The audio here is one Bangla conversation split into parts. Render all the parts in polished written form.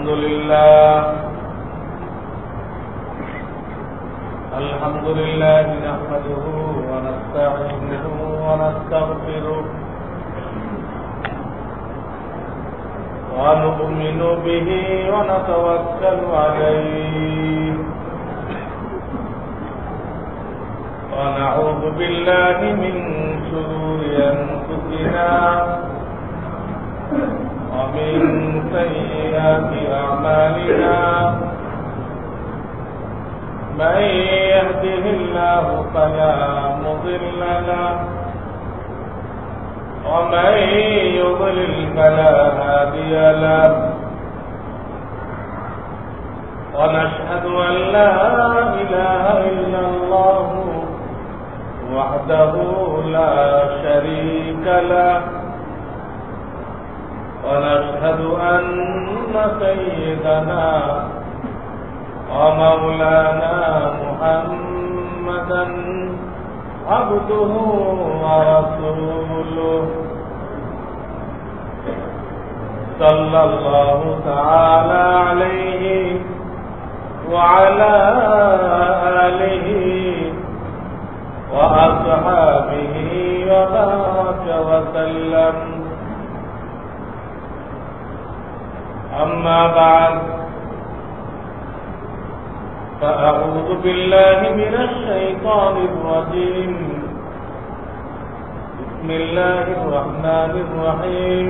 الحمد لله نحمده ونستعينه ونستغفره ونؤمن به ونتوكل عليه ونعوذ بالله من شرور أنفسنا ومن سيئات أعمالنا من يهده الله فلا مضل له ومن يضلل فلا هادي له ونشهد أن لا إله إلا الله وحده لا شريك له ونشهد أن سيدنا ومولانا محمدا عبده ورسوله صلى الله تعالى عليه وعلى آله وأصحابه وبارك وسلم. أما بعد فأعوذ بالله من الشيطان الرجيم. بسم الله الرحمن الرحيم.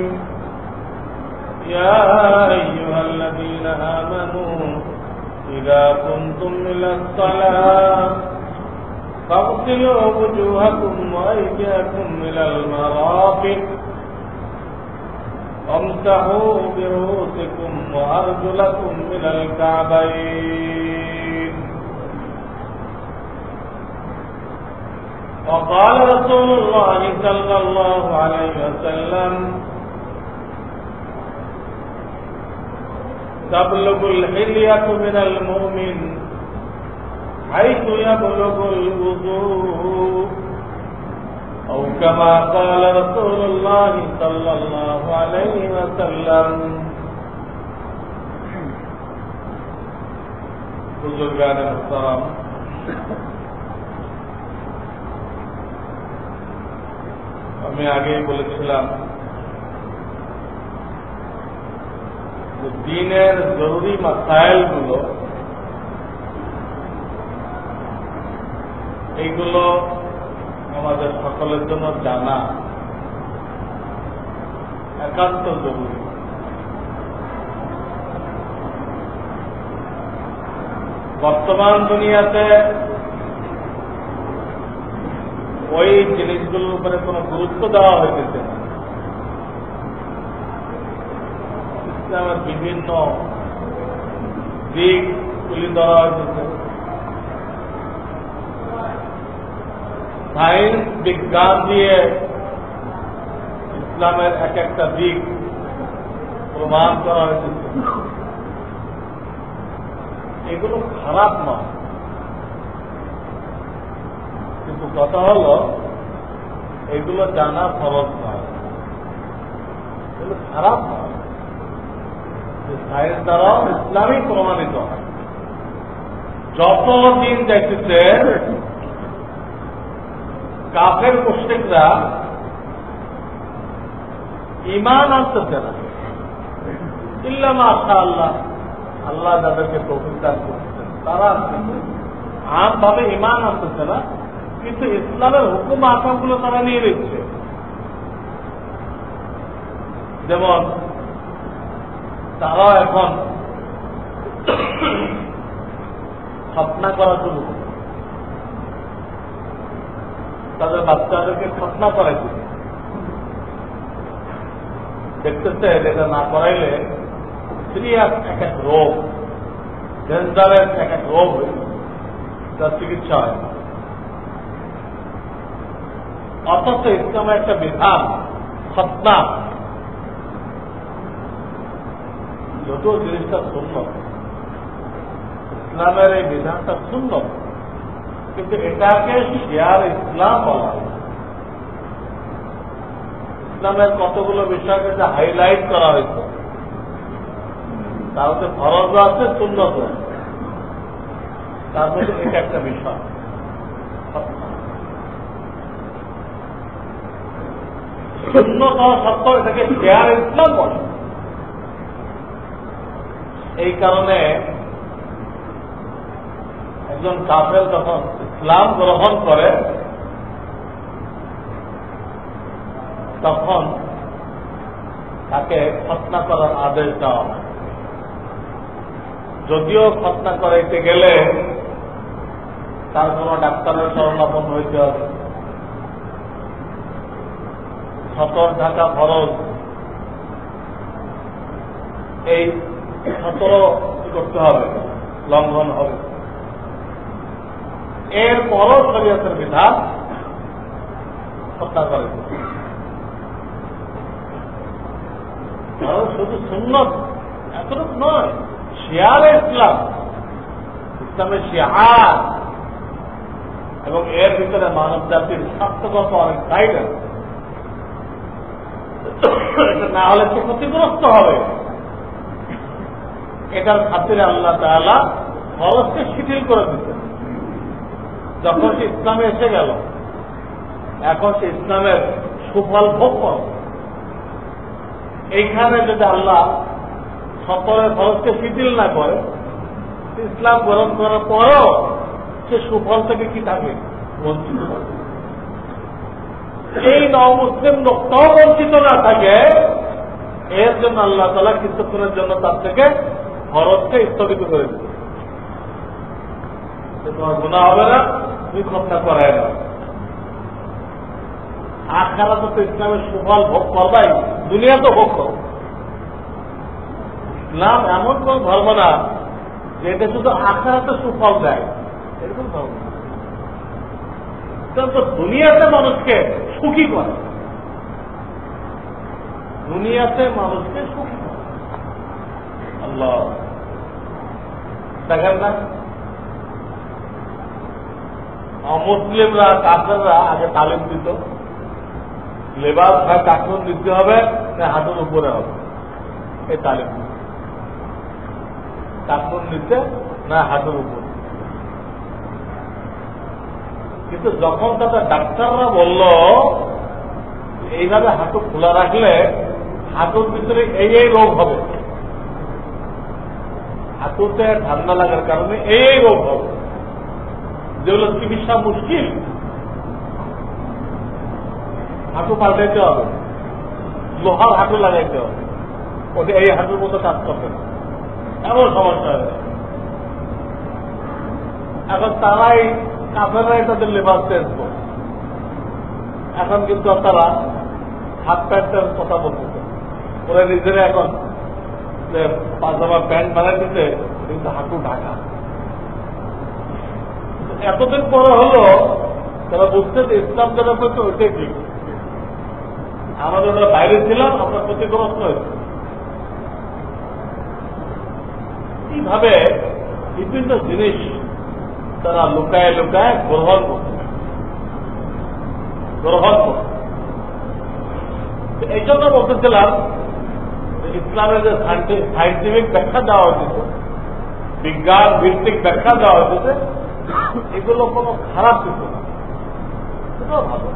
يا أيها الذين آمنوا إذا قمتم إلى الصلاة فاغسلوا وجوهكم وأيديكم إلى المرافق وامسحوا برؤوسكم وأرجلكم إلى الكعبين. وقال رسول الله صلى الله عليه وسلم تبلغ الحلية من المؤمن حيث يبلغ الوضوء أو كما قال رسول الله صلى الله عليه وسلم. बुजुर्गान मुहतरम, আমি আগেই বলেছিলাম যে দ্বীনের জরুরি মাসাইলগুলো এইগুলো আমাদের সকলের জন্য জানা একান্ত জরুরি। বর্তমান দুনিয়াতে ওই জিনিসগুলোর উপরে কোনো গুরুত্ব দেওয়া হয়েছে না। ইসলামের বিভিন্ন দিক তুলে ধরা হয়েছে। সায়েন্স বিজ্ঞান দিয়ে ইসলামের এক একটা দিক প্রমাণ করা হয়েছে। এগুলো খারাপ নয়, কিন্তু কথা হল এগুলো জানা ফরজ নয়। এগুলো খারাপ নয়, যে সায়েন্স দ্বারাও ইসলামই প্রমাণিত হয়। যত দিন দেখতেছে কাফের মুশরিকরা ঈমান আনতেছে না, ইল্লা মাশাআল্লাহ, আল্লাহ যাদেরকে তৌফিক দান করতেছেন তারা আমভাবে ঈমান আনতেছে না, কিন্তু ইসলামের হুকুম আহকামগুলো তারা নিয়ে নিচ্ছে। যেমন তারা এখন খতনা করা শুরু করে, তাদের বাচ্চাদেরকে খতনা করাইছে। দেখতেছে এটা না করাইলে সিরিয়াস এক এক রোগ, ডেঞ্জারাস এক এক রোগ হয়েছে, যার চিকিৎসা হয় না। অথচ ইসলামের একটা বিধান খতনা, যত জিনিসটা সুন্দর, ইসলামের এই বিধানটা সুন্দর, কিন্তু এটাকে শিয়ার ইসলাম বলা হয়। ইসলামের কতগুলো বিষয়কে হাইলাইট করা হয়েছে, তার মধ্যে ফরজ আছে, সুন্নত আছে, তার মধ্যে এটা একটা বিষয়। সুন্নত হওয়া সত্ত্বেও এটাকে শেয়ার ইসলাম বলে। এই কারণে একজন কাফের যখন ইসলাম গ্রহণ করে তখন তাকে খতনা করার আদেশ দেওয়া হয়। যদিও খতনা করাইতে গেলে তার কোন ডাক্তারের শরণাপন্ন হইতে হবে, সতর ঢাকা ফরজ, এই 17 করতে হবে, লঙ্ঘন হবে। এরপরও শরীয়তের বিধান হত্যা করে। শুধু সুন্নত এতটুকু নয়, শিয়ারে ইসলাম, ইসলামের শিয়ার, এবং এর ভিতরে মানব জাতির স্বাস্থ্যগত অনেক সাইড আছে। এটা না হলে তো ক্ষতিগ্রস্ত হবে। এটার খাতিরে আল্লাহ তাআলা ফরজকে শিথিল করে দিতেন। যখন সে ইসলামে এসে গেল, এখন সে ইসলামের সুফল ভোগ করে। এইখানে যদি আল্লাহ সতরের ফরজকে শিথিল না করে, ইসলাম গ্রহণ করার পরেও সে সুফল থেকে কি থাকে? বঞ্চিত থাকে। এই নমুসলিম লোকটাও বঞ্চিত না থাকে, এর জন্য আল্লাহ তাআলা কিছুক্ষণের জন্য তার থেকে ফরজকে স্থগিত করে দিবে। তোমার গুনাহ হবে না, তুমি খতনা করায় না। আখিরাতে তো ইসলামের সুফল ভোগ করবাই, দুনিয়া তো ভোগ করো। ইসলাম এমন কোন ধর্ম না যে এটা শুধু আখিরাতে সুফল দেয়, এরকম ধর্ম না। ইসলাম তো দুনিয়াতে মানুষকে সুখী করে, দুনিয়াতে মানুষকে সুখী করে। আল্লাহ দেখেন না, অমুসলিমরা, কাফেররা আগে তালিম দিত, লেবাস হয় কাঠন দিতে হবে না হাঁটুর উপরে হবে, এই তালিম কাঠন নিতে না হাঁটুর উপরে। কিন্তু যখন তাদের ডাক্তাররা বলল এইভাবে হাঁটু খোলা রাখলে হাঁটুর ভিতরে এই রোগ হবে, হাঁটুতে ঠান্ডা লাগার কারণে এই রোগ হবে, যেগুলো চিকিৎসা মুশকিল, হাঁটু পাল্টাইতে হবে, লোহার হাঁটু লাগাইতে হবে, ওটা এই হাঁটুর মতো কাজ করবে না, এমন সমস্যা হবে। এখন তারাই কাফেররাই তাদের লেবাস চেঞ্জ করে। এখন কিন্তু তারা হাত প্যান্টের কথা বলতেছে, ওরা নিজেরা এখন পাজামা প্যান্ট বানাই দিতে, কিন্তু হাঁটু ঢাকা। এতদিন পরে হলো তারা বুঝতে যে ইসলাম যারা করছে ওইটাই ঠিক। আমাদের ওরা বাইরে ছিলাম, আমরা ক্ষতিগ্রস্ত হয়েছি। এইভাবে বিভিন্ন জিনিস তারা লুকায় লুকায় গ্রহণ করছে। এই জন্য বলতেছিলাম ইসলামের যে সাইন্টিফিক ব্যাখ্যা দেওয়া হয়েছে, বিজ্ঞান ভিত্তিক ব্যাখ্যা দেওয়া হয়েছে, এগুলো কোনো খারাপ কিছু না, সেটাও ভালো।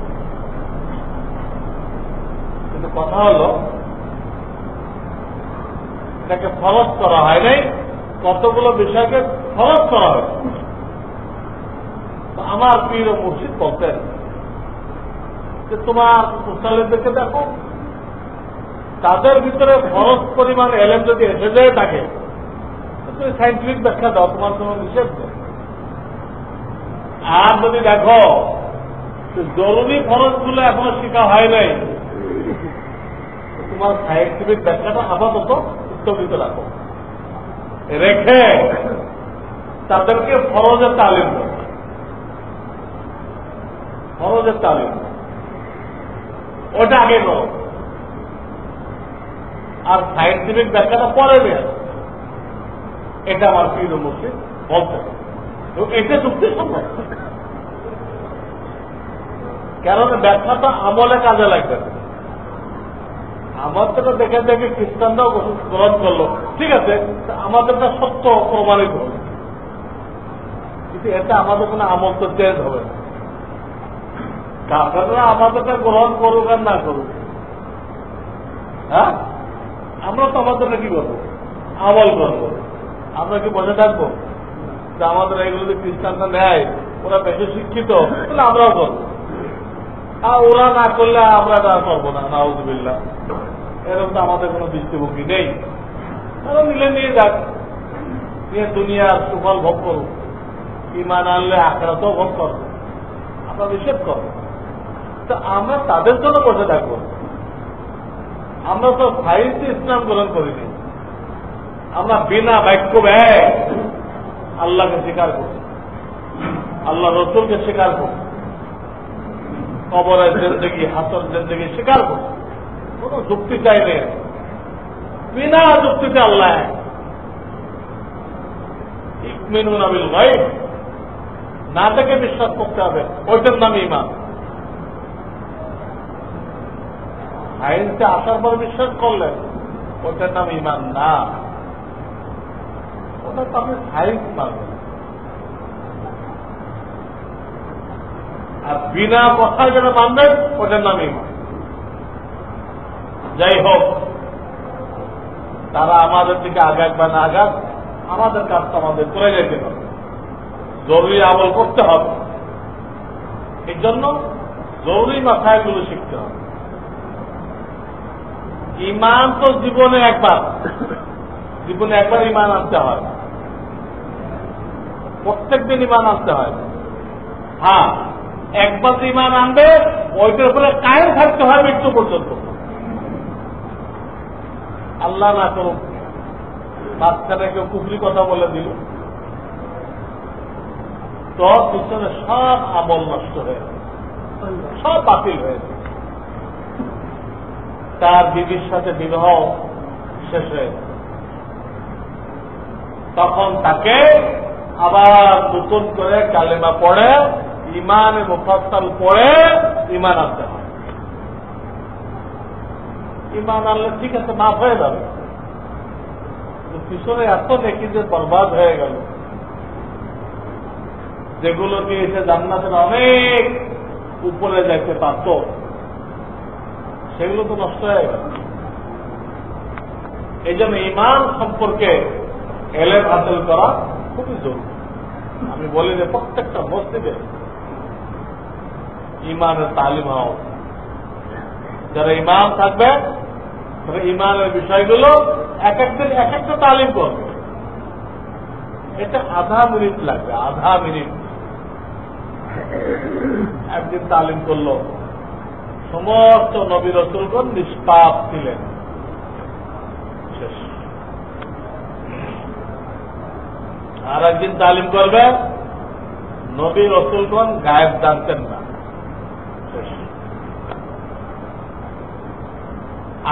কিন্তু কথা হলো এটাকে ফরজ করা হয় নাই, কতগুলো বিষয়কে ফরজ করা হয়েছে। আমার পীর ও মুর্শিদ বলতেন যে তোমার মুসাল্লিদেরকে দেখো, তাদের ভিতরে ফরজ পরিমাণ এলেম যদি এসে যায় থাকে, তুমি সাইন্টিফিক ব্যাখ্যা দাও, তোমার কোনো নিষেধ নেই। আর যদি দেখো জরুরি ফরজগুলো এখনো শেখা হয় নাই, তোমার সাইন্টিফিক ব্যাখ্যাটা আপাতত স্থগিত রাখো, রেখে তাদেরকে ফরজের তালিম দাও, ফরজের তালিম ওটা আগে করো, আর সাইন্টিফিক ব্যাখ্যাটা পরে দেয়। এটা আমার পীর ও মুর্শিদ বলতে, এটা যুক্তি সম্ভব, কারণ ব্যাখ্যাটা আমলে কাজে লাগবে। আমাদেরটা দেখে দেখে খ্রিস্টানরাও গ্রহণ করলো, ঠিক আছে, আমাদেরটা সত্য প্রমাণিত হল, কিন্তু এটা আমাদের কোনো আমল তো চেঞ্জ হবে না। কাফেররা আমাদেরটা গ্রহণ করুক আর না করুক, হ্যাঁ, আমরা তো আমাদেরটা কি করবো, আমল করবো। আমরা কি বসে থাকবো যে আমাদের এগুলো যে খ্রিস্টানরা নেয়, ওরা বেশি শিক্ষিত, তাহলে আমরাও করবো, আর ওরা না করলে আমরা এটা করবো না, নাউযুবিল্লাহ। এরকম তো আমাদের কোনো দৃষ্টিভঙ্গি নেই। তারা মিলে নিয়ে যাক, নিয়ে দুনিয়ার সুফল ভোগ করুক, ইমান আনলে আখিরাতেও ভোগ করবো, আমরা নিষেধ করবো। তো আমরা তাদের জন্য বসে থাকবো। আমরা তো সাহিত্যে ইসলাম গ্রহণ করিনি, আমরা বিনা বাক্য ব্যয় আল্লাহকে স্বীকার করছি, আল্লাহ রসুলকে স্বীকার করছি, কবরের জিন্দগি, হাসর জিন্দগি স্বীকার করছি, কোন যুক্তি চাই নেই, বিনা যুক্তিতে আল্লাহ ইউমিনুনা বিল গায়ব, না থেকে বিশ্বাস করতে হবে, ওইটার নাম ঈমান। সায়েন্সে আসার পর বিশ্বাস করলেন, ওটার নাম ঈমান না, ওটা তো আপনি সায়েন্স মানবেন। আর বিনা কথায় যেটা মানবেন, ওটার নাম ঈমান। যাই হোক, তারা আমাদের দিকে আগাক বা না আগাক, আমাদের কাজটা আমাদের করে যেতে হবে, জরুরি আমল করতে হবে। এই জন্য জরুরি মাথায়গুলো শিখতে হবে। ঈমান তো জীবনে একবার ঈমান আনতে হয়, প্রত্যেকদিন ঈমান আনতে হয়। হ্যাঁ, একবার ঈমান আনবে, ওইটার উপরে কায়েম থাকতে হয় মৃত্যু পর্যন্ত। আল্লাহ না করুক মাঝখানে কেউ কুফরি কথা বলে দিল, তোর পিছনে সব আমল নষ্ট হয়ে গেল, সব বাতিল হয়ে গেল। তার বিবির সাথে বিবাহ শেষ হয়ে গেল, তখন তাকে আবার নতুন করে কালেমা পড়ে, ঈমানে মুফাসসাল পড়ে ঈমান আনতে হয়। ঈমান আনলে ঠিক আছে, মাফ হয়ে যাবে, পিছনে এত নেকি যে বরবাদ হয়ে গেল, যেগুলো দিয়ে এসে জান্নাতের অনেক উপরে যাইতে পারত, সেগুলো তো নষ্ট হয়ে গেল। এই জন্য ঈমান সম্পর্কে এলেম হাসিল করা খুবই জরুরি। আমি বলি যে প্রত্যেকটা মসজিদে ঈমানের তালিম হওয়া, যারা ইমাম থাকবে তবে ঈমানের বিষয়গুলো এক একদিন এক একটা তালিম করবে। এটা আধা মিনিট লাগবে, আধা মিনিট একদিন তালিম করলো। সমস্ত নবী রাসূলগণ নিষ্পাপ ছিলেন, শেষ। আর একদিন তালিম করবে, নবী রাসূলগণ গায়েব জানতেন না, শেষ।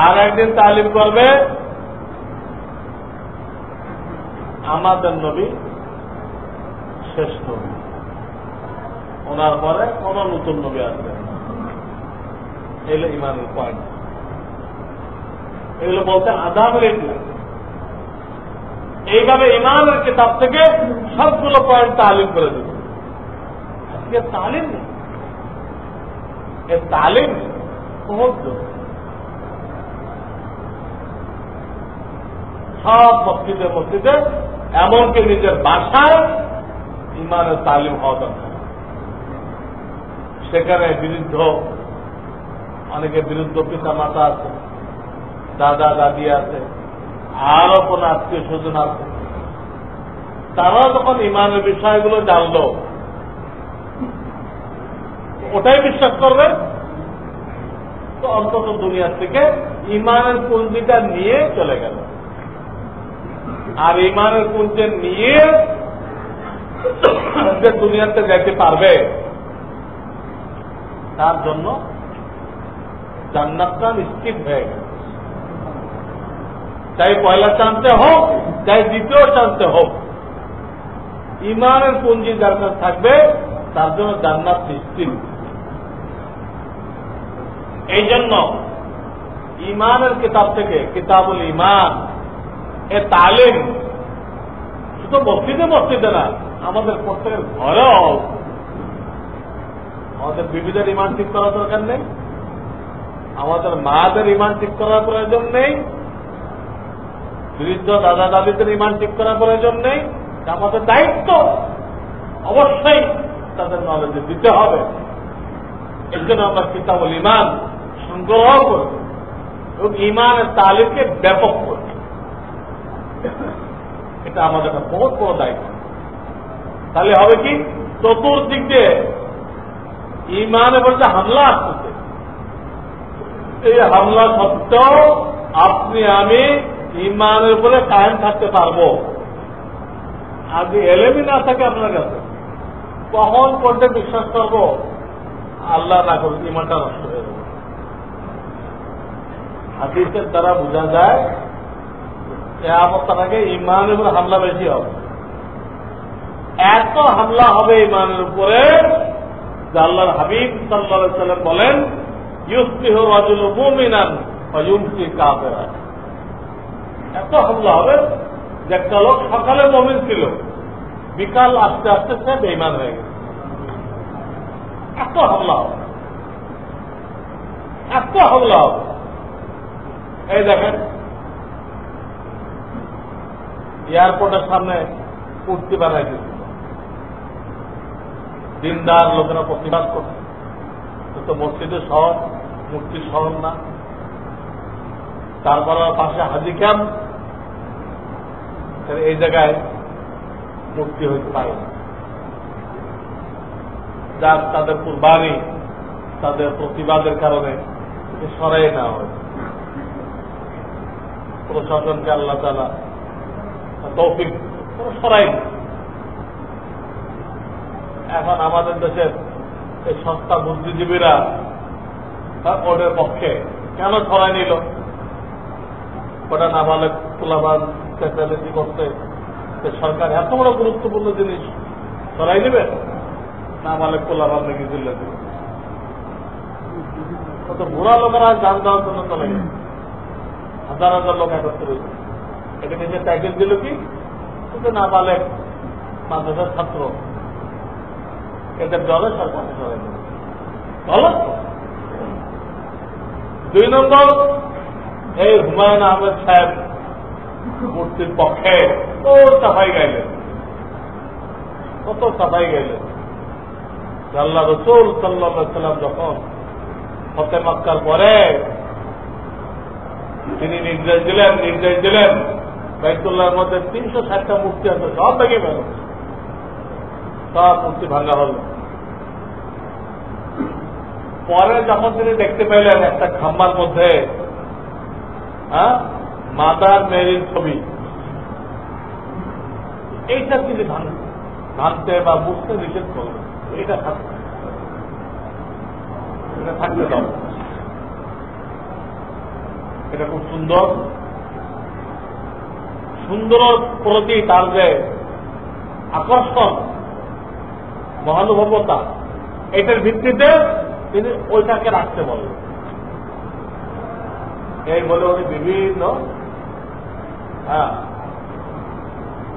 আর একদিন তালিম করবে, আমাদের নবী শেষ নবী, ওনার পরে কোন নতুন নবী আসবে। এগুলো ইমানের পয়েন্ট, এগুলো বলতে আধা মিনিট লাগে। এইভাবে ইমানের কিতাব থেকে সবগুলো পয়েন্ট তালিম করে দেবে। আজকে তালিম নেই, এর তালিম বহুত জরুরি। সব মসজিদে মসজিদে, এমনকি নিজের বাসায় ইমানের তালিম হওয়া দরকার। সেখানে বিরুদ্ধ অনেকে বিরুদ্ধ পিতা মাতা আছে, দাদা দাদি আছে, আরো কোন আত্মীয় স্বজন আছে, তারাও যখন ইমানের বিষয়গুলো জানলো, ওটাই বিশ্বাস করবে, তো অন্তত দুনিয়ার থেকে ইমানের পুঞ্জিটা নিয়ে চলে গেল। আর ইমানের পুঞ্জি নিয়ে যে দুনিয়াতে যেতে পারবে, তার জন্য জান্নাতটা নিশ্চিত হয়ে গেল। চাই পয়লা চান্সে হোক, চাই দ্বিতীয় চান্সে হোক, ইমানের পুঞ্জি যার কাছে থাকবে তার জন্য জান্নাত নিশ্চিত। এই জন্য ইমানের কিতাব থেকে, কিতাবুল ইমান এ তালিম শুধু মসজিদে না, আমাদের প্রত্যেকের ঘরেও আমাদের বিবিদের ইমান ঠিক করার দরকার নেই, আমাদের মাদের ইমান ঠিক করার প্রয়োজন নেই, বৃদ্ধ দাদা দাদিদের ইমান ঠিক করার প্রয়োজন নেই। আমাদের দায়িত্ব অবশ্যই তাদের নলেজে দিতে হবে। এর জন্য আমরা কিতাবুল ইমান সংগ্রহ করি এবং ইমানের তালিমকে ব্যাপক করি। এটা আমাদের একটা বহুত বড় দায়িত্ব। তাহলে হবে কি, চতুর্দিক দিয়ে ইমানের উপর যে হামলা আসতেছে, এই হামলা সত্ত্বেও আপনি আমি ইমানের উপরে কায়েম থাকতে পারবো। আগে এলেমই না থাকে আপনার কাছে, কখন কোনটা বিশ্বাস করবো আল্লাহ না করুন, ইমানটা নষ্ট হয়ে যাবে। হাদিসের দ্বারা বোঝা যায় কিয়ামতের আগে ইমানের উপরে হামলা বেশি হবে। এত হামলা হবে ইমানের উপরে যে আল্লাহর হাবিব সাল্লাল্লাহু আলাইহি ওয়াসাল্লাম বলেন, ইউসবিহু রাজুলুন মুমিনান ওয়া ইউমসি কাফিরান। এত হামলা হবে যে একটা লোক সকালে মুমিন ছিল, বিকাল আস্তে আস্তে সে বেঈমান হয়ে গেছে। এত হামলা হবে, এত হামলা হবে। এই দেখেন এয়ারপোর্টের সামনে মূর্তি বানাই দিচ্ছে, দিনদার লোকেরা প্রতিবাদ করছে, তো মসজিদের শহর, মূর্তির শহর না। তারপর পাশে হাজি ক্যাম্প, এই জায়গায় মূর্তি হইতে পারে না। যার তাদের কুরবানি, তাদের প্রতিবাদের কারণে সরাই না হয়। প্রশাসনকে আল্লাহ তাআলা তৌফিক সরাই। এখন আমাদের দেশের এই সস্তা বুদ্ধিজীবীরা ওদের পক্ষে কেন সরাই নিল? ওটা নাবালক পোলাপান চেঁচালেচি করতে সরকার এত বড় গুরুত্বপূর্ণ জিনিস সরাই নেবে? নাবালক পোলাপান নাকি দিল্লে দেবে? কত বুড়া লোকেরা যান দেওয়ার জন্য চলে গেছে, হাজার হাজার লোক একত্র হয়েছে। এটা নিজের টাইটেল দিল কি, কিন্তু নাবালক মাদ্রাসার ছাত্র, এদের দলে সরকার সরাই নেবে। ভালো। 2 নম্বর, এই হুমায়ুন আহমেদ সাহেব মূর্তির পক্ষে কত সাফাই গাইলেন, কত সাফাই গাইলেন। আল্লাহ রাসূল সাল্লাল্লাহু আলাইহি ওয়াসাল্লাম যখন ফতে মক্কার পরে তিনি নির্দেশ দিলেন বাইতুল্লাহর মধ্যে 360টা মূর্তি আছে, সব ভেঙে ফেল, সব মূর্তি ভাঙা হল। পরে যখন তিনি দেখতে পেলেন একটা খাম্বার মধ্যে মাদার মেরির ছবি, এইটা তিনি ভাঙতে বা বুঝতে নিষেধ করলেন। এটা থাকতে দাও, এটা খুব সুন্দর সুন্দর প্রতি তার যে আকর্ষণ, মহানুভবতা, এটার ভিত্তিতে তিনি ওইটাকে রাখতে বলেন। এই বলে উনি বিভিন্ন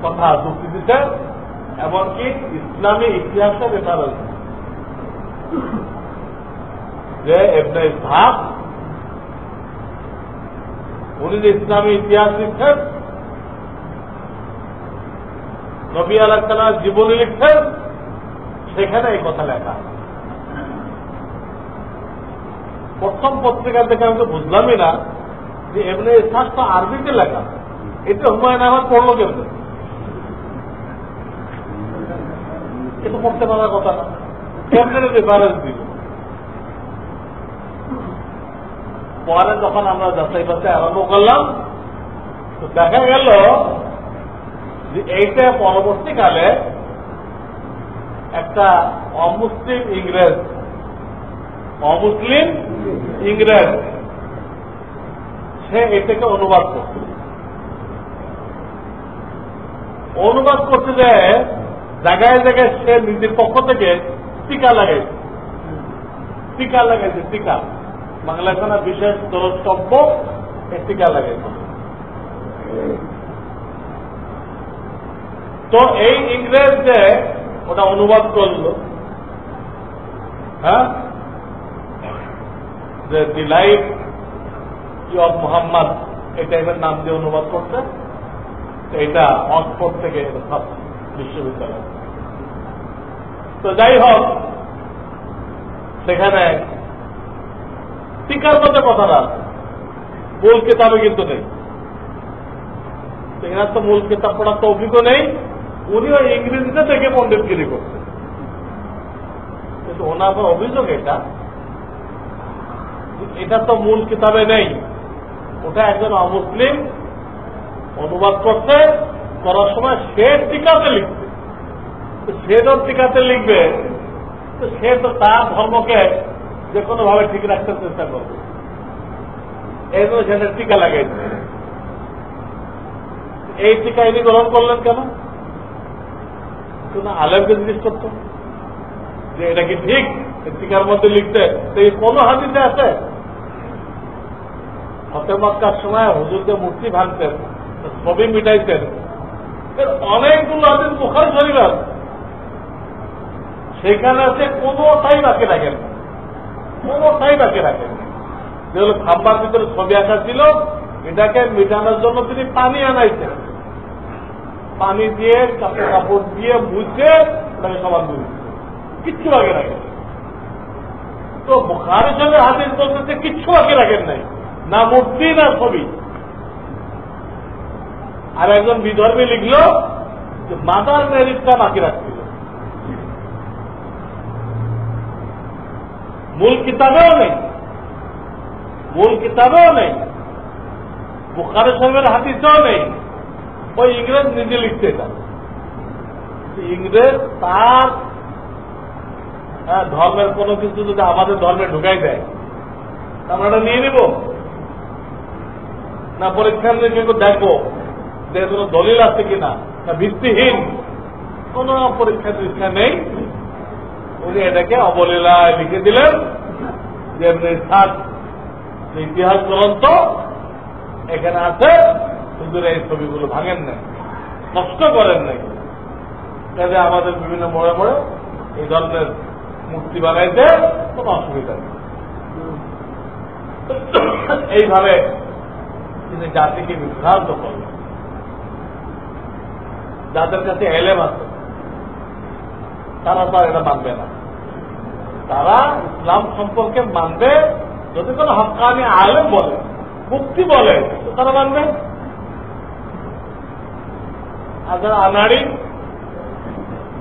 কথা যুক্তি দিতে, এমনকি ইসলামী ইতিহাসের ব্যাপার হয়েছে যে ইবনে ইসহাক উনি যে ইসলামী ইতিহাস লিখছেন, নবী আলাইহিস সালাম জীবনী লিখছেন, সেখানে এই কথা লেখা। প্রথম পত্রিকা দেখে আমি তো বুঝলামই না যে ইবনে ইসহাক তো আরবিতে লেখা, এটা হুমায়ুন আহমেদ পড়লো কেমন? এটা পড়তে পারার কথা না, কেমন রেফারেন্স দিল? পরে যখন আমরা যাচাই বাছাই আরম্ভ করলাম, তো দেখা গেল যে এইটা পরবর্তীকালে একটা অমুসলিম ইংরেজ সে এটাকে অনুবাদ করতে যে জায়গায় জায়গায় সে নিজের পক্ষ থেকে টিকা লাগাইছে। বাংলা খানা বিশেষ দ্রষ্টব্য টিকা লাগে। তো এই ইংরেজ যে ওটা অনুবাদ করল, হ্যাঁ, যে দি লাইফ অফ মোহাম্মদ এই টাইপের নাম দিয়ে অনুবাদ করছে, এটা অক্সফোর্ড থেকে বিশ্ববিদ্যালয়। তো যাই হোক, সেখানে টিকার মধ্যে কথাটা আছে, মূল কিতাবে কিন্তু নেই। এনার তো মূল কিতাব পড়ার তো অভিজ্ঞ নেই, উনিও ইংরেজিতে থেকে পণ্ডিতগিরি করছে। কিন্তু ওনার অভিযোগ এটা তো মূল কিতাবে নেই, ওটা একজন অমুসলিম অনুবাদ করছে, করার সময় সে টিকাতে লিখবে। সে তো টিকাতে লিখবে, তো সে তো তার ধর্মকে যে কোনো ভাবে ঠিক রাখতে চেষ্টা করবে, এই জন্য সেটা টিকা লাগাইছে। এই টিকা ইনি গ্রহণ করলেন কেন? আলেমকে জিজ্ঞেস করতো যে এটা কি ঠিক টিকার মধ্যে লিখতে, তো এই কোন হাদিসে আছে? ফতে মক্কার সময় হুজুরকে মূর্তি ভাঙতেন, ছবি মিটাইতেন, অনেকগুলো হাদিস বুখারী শরীফে আছে, সেখানে আছে কোনটাই বাকি রাখেন, কোনটাই বাকি রাখেন। যেগুলো খাম্বার ভিতরে ছবি আঁকা ছিল, এটাকে মিটানোর জন্য তিনি পানি আনাইছেন, পানি দিয়ে কাপড় দিয়ে মুছে ওটাকে সমান করে কিচ্ছু বাকি রাখেন। তো বুখারী শরীফের হাদিস বলতেছে কিচ্ছু বাকি রাখেন নাই, না মূর্তি না ছবি। আর একজন বিধর্মী লিখল যে মাদার মেরিজটা বাকি রাখছিল, মূল কিতাবেও নেই, মূল কিতাবেও নেই, বুখারী শরীফের হাদিসেও নেই। ওই ইংরেজ নিজে লিখতে চান, ইংরেজ তার ধর্মের কোনো কিছু যদি আমাদের ধর্মে ঢুকাই দেয়, আমরা এটা নিয়ে নিব না? পরীক্ষা নিয়ে কিন্তু দেখবো যে কোনো দলিল আছে কিনা, না ভিত্তিহীন কোন পরীক্ষা নিরীক্ষা নেই। উনি এটাকে অবলীলায় লিখে দিলেন যে ইতিহাস গ্রন্থ এখানে আছে, হুজুর এই ছবিগুলো ভাঙেন নাই, নষ্ট করেন নাই, কাজে আমাদের বিভিন্ন মোড়ে মোড়ে এই ধরনের মূর্তি বানাইতে কোনো অসুবিধা নেই। এইভাবে তিনি জাতিকে বিভ্রান্ত করলেন। যাদের কাছে এলেম আছে তারা তো এটা মানবে না, তারা ইসলাম সম্পর্কে মানবে যদি কোনো হক্কানি আলেম বলে, মুক্তি বলে, তো তারা মানবে। আর যারা আনাড়ি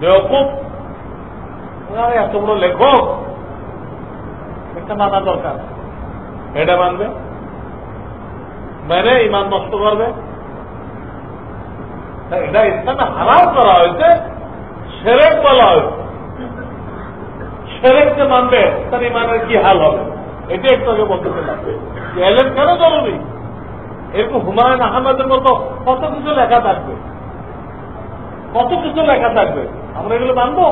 বেওকুফ, এত বড় লেখক, এটা মানা দরকার, এটা মানবে, মেনে ইমান নষ্ট করবে। এটা ইসলামে হারাম করা হয়েছে, শিরক বলা হয়েছে। শিরককে মানবে, তার ইমানের কি হাল হবে, এটা একটু আগে বলতে লাগবে। এলেম কেন জরুরি? এরকম হুমায়ুন আহমেদের মতো কত কিছু লেখা থাকবে, কত কিছু লেখা থাকবে, আমরা এগুলো মানবো?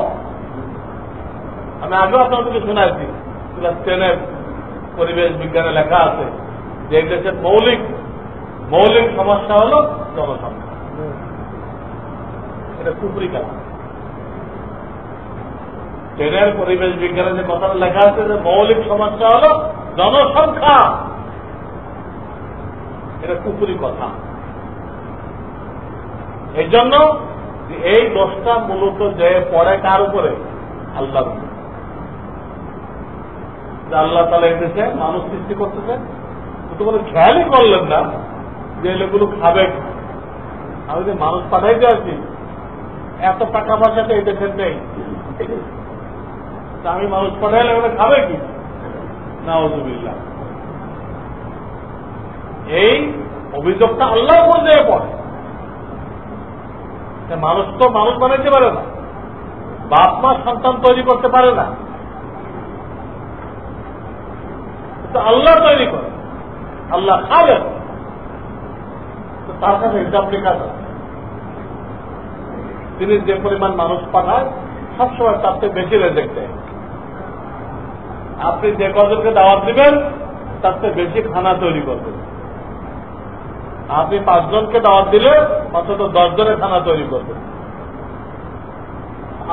আমি আগেও আপনাদেরকে শোনাইছি, ক্লাস 10-এর পরিবেশ বিজ্ঞানে লেখা আছে যে এই দেশের মৌলিক সমস্যা হল জনসংখ্যা। এটা কুফরি কাজ। 10-এর পরিবেশ বিজ্ঞানে যে কথাটা লেখা আছে যে মৌলিক সমস্যা হল জনসংখ্যা, এটা কুফরি কথা। এই জন্য এই দোষটা মূলত যে পড়ে কার উপরে? আল্লাহ। আল্লাহ তাআলা এই দেশে মানুষ সৃষ্টি করতেছে, তো কোনো খেয়ালই করলেন না যে এগুলো খাবে। আমি যে মানুষ পাঠাইতে আছি, এত টাকা পয়সা তো এই দেশের নেই, আমি মানুষ পাঠাইলে ওরা খাবে কি? নাউযুবিল্লাহ। এই অভিযোগটা আল্লাহর মধ্যে পড়ে। মানুষ তো মানুষ বানাইতে পারে না, বাপ মা সন্তান তৈরি করতে পারে না, আল্লাহ তৈরি করে, আল্লাহ খাবেন, তার কাছে হিসাব নিকাশ আছে। তিনি যে পরিমাণ মানুষ পাঠায় সবসময় তার থেকে বেশি রেজেক্ট দেয়। আপনি যে কজনকে দাওয়াত দিবেন তার চেয়ে বেশি খানা তৈরি করবে। আপনি 5 জনকে দাওয়াত দিলে অন্তত 10 জনের খানা তৈরি করবে।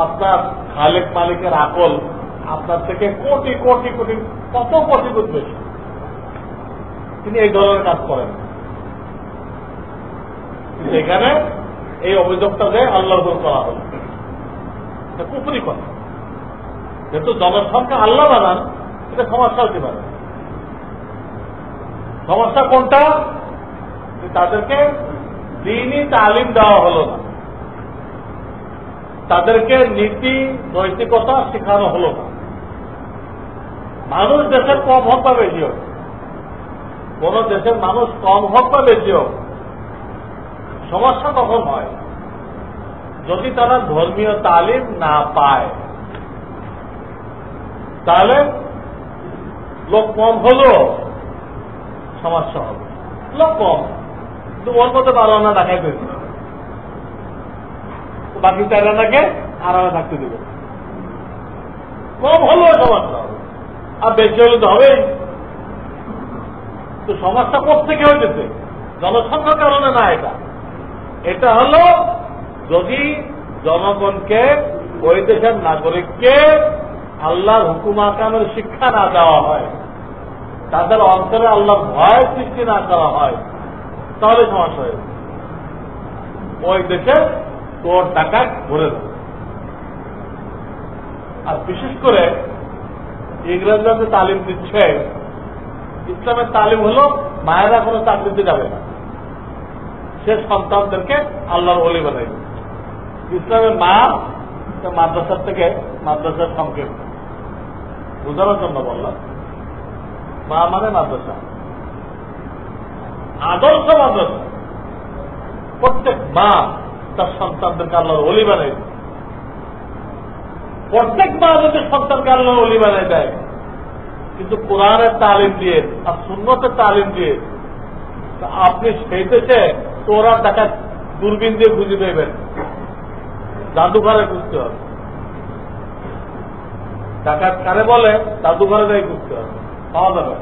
আপনার খালেক মালিকের আকল আপনার থেকে কোটি কোটি কোটি কত কোটি গুণ বেশি। তিনি এই ধরনের কাজ করেন। কিন্তু এখানে এই অভিযোগটা যে আল্লাহর উপর করা হল, কুফরি কথা। যেহেতু জনসংখ্যা আল্লাহ বানান, এটা সমস্যা হতে পারে। সমস্যা কোনটা? তাদেরকে দ্বীনি তালিম দেওয়া হল না, তাদেরকে নীতি নৈতিকতা শেখানো হল না। মানুষ দেশের কম হোক বা বেশি হোক, কোন দেশের মানুষ কম হোক বা বেশি হোক, সমস্যা কখন হয়? যদি তারা ধর্মীয় তালিম না পায়, তাহলে লোক কম হলেও সমস্যা হবে। লোক কম, কিন্তু ওর মধ্যে 12 আনা ঢাকায় পেয়েছে, বাকি 4 আনাকে আরামে থাকতে দেবে। কম হলেও সমস্যা হবে, আর বেশি হলে তো হবেই। তো সমস্যা কোথেকে হয়েছে? জনসংখ্যার কারণে না। এটা হলো যদি জনগণকে, ওই দেশের নাগরিককে আল্লাহর হুকুম আকামের শিক্ষা না দেওয়া হয়, তাদের অন্তরে আল্লাহর ভয় সৃষ্টি না করা হয়, তাহলে সমস্যা হয়ে যাবে। ওই দেশে তোর টাকা ভরে দেবে। আর বিশেষ করে ইংরেজরা যে তালিম দিচ্ছে, ইসলামের তালিম হলো মায়েরা কোনো চাকরিতে যাবে না, সে সন্তানদেরকে আল্লাহর ওলি বানাই। ইসলামের মা মাদ্রাসার থেকে, মাদ্রাসার সংক্ষেপ বোঝানোর জন্য বললাম, মা মানে মাদ্রাসা, আদর্শ মাদ্রাসা। প্রত্যেক মা তার সন্তানদেরকে আল্লাহর ওলি বানাই। প্রত্যেক মা যদি সন্তানকে আল্লাহর ওলি বানাই দেয়, কিন্তু কোরআনের তালিম দিয়ে আর সুন্নতের তালিম দিয়ে, আপনি সেই দেশে তোরা টাকা দূরবীন দিয়ে খুঁজে পেবেন, জাদুঘরে খুঁজতে হবে। ডাকাত কারে বলে? জাদুঘরে যাই খুঁজতে হবে, পাওয়া যাবে।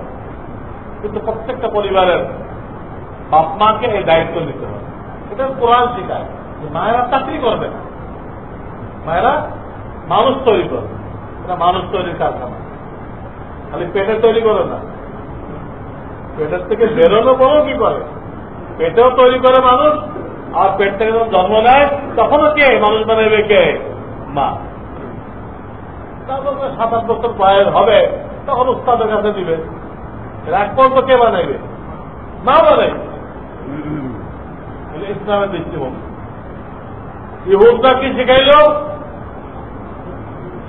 কিন্তু প্রত্যেকটা পরিবারের বাপ মাকে এই দায়িত্ব নিতে হবে। এটা কোরআন শিখায় যে মায়েরা চাকরি করবে না, মায়েরা মানুষ তৈরি করবে। এটা মানুষ তৈরির কারখানা, খালি পেটে তৈরি করে না, পেটের থেকে বেরোনো বড় কি করে, পেটেও তৈরি করে মানুষ। আর পেট থেকে যখন জন্ম নেয় তখনও কে মানুষ বানাইবে? কে? মা। তারপর 7-8 বছর বয়স হবে, তখন উস্তাদের কাছে দিবে। এক পর্যন্ত কে বানাইবে? মা বানাই। ইসলামের দৃষ্টিভঙ্গি। ইহুদরা কি শিখাইল?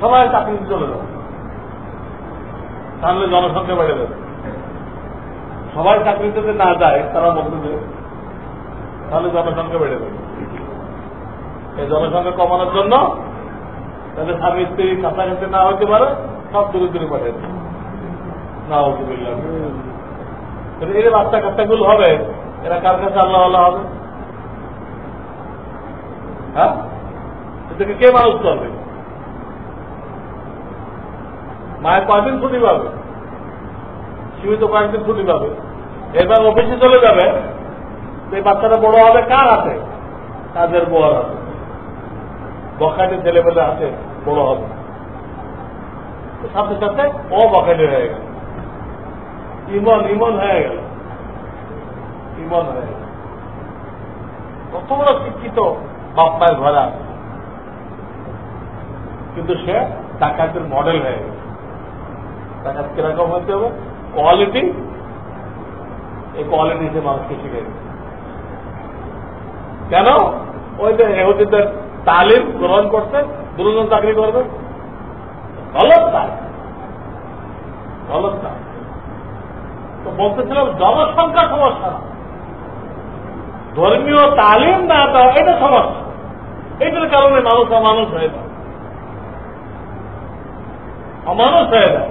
সবাই চাকরিতে চলে যাবে, তাহলে জনসংখ্যা বেড়ে যাবে। সবাই চাকরিতে না যায়, তারা বলতে, তাহলে জনসংখ্যা বেড়ে যাবে। এই জনসংখ্যা কমানোর জন্য তাদের স্বামী স্ত্রী কাছাকাছি না হতে পারে, সব দূরে দূরে পাঠিয়ে দেবে। না হতে বললাম, এই বাচ্চা কাচ্চাগুলো হবে, এরা কার কাছে আল্লাহ আল্লাহ হবে? হ্যাঁ, এদেরকে কে মানুষ করবে? মায়ের কয়েকদিন ছুটি পাবে, সীমিত কয়েকদিন ছুটি পাবে, এবার অফিসে চলে যাবে। এই বাচ্চাটা বড় হবে কার হাতে? কাজের বউয়ার হাতে, বখাটে ছেলেমেয়েদের হাতে বড় হবে। সাথে সাথে ও বখাটে হয়ে গেল, ইমন হয়ে গেল, ইমন হয়ে গেল। কত বড় শিক্ষিত বাপ মায়ের ঘরে আছে, কিন্তু সে ডাকাতের মডেল হয়ে গেল। ডাকাত কিরকম হতে হবে? কোয়ালিটি, এই কোয়ালিটি সে মানুষকে শিখে গেছে। কেন? ওই যে ইহুদিদের তালিম গ্রহণ করতে দুজন চাকরি করবে, গলত না, গলত না। তো বলতেছিলাম জনসংখ্যা সমস্যা না, ধর্মীয় তালিম না দেওয়া এটা সমস্যা। এইটার কারণে মানুষ অমানুষ হয়ে যায়, অমানুষ হয়ে যায়।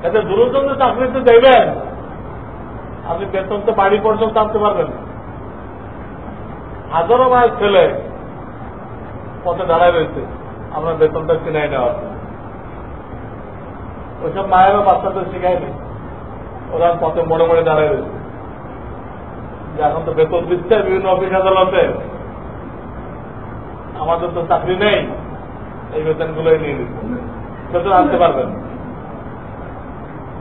এতে দুজন চাকরিতে দেবেন, আপনি বেতন তো বাড়ি পর্যন্ত আনতে পারবেন না। হাজারো মায়ের ছেলে পথে দাঁড়ায় রয়েছে, আমরা বেতনটা কিনে নেওয়ার। ওইসব মায়েরও বাচ্চাদের শিখায়নি, ওরা পথে মোড়ে মোড়ে দাঁড়ায় রয়েছে, যে এখন তো বেতন দিচ্ছে বিভিন্ন অফিস আদালতে, আমাদের তো চাকরি নেই, এই বেতনগুলোই নিয়ে দিচ্ছে, বেতন আনতে পারবেন।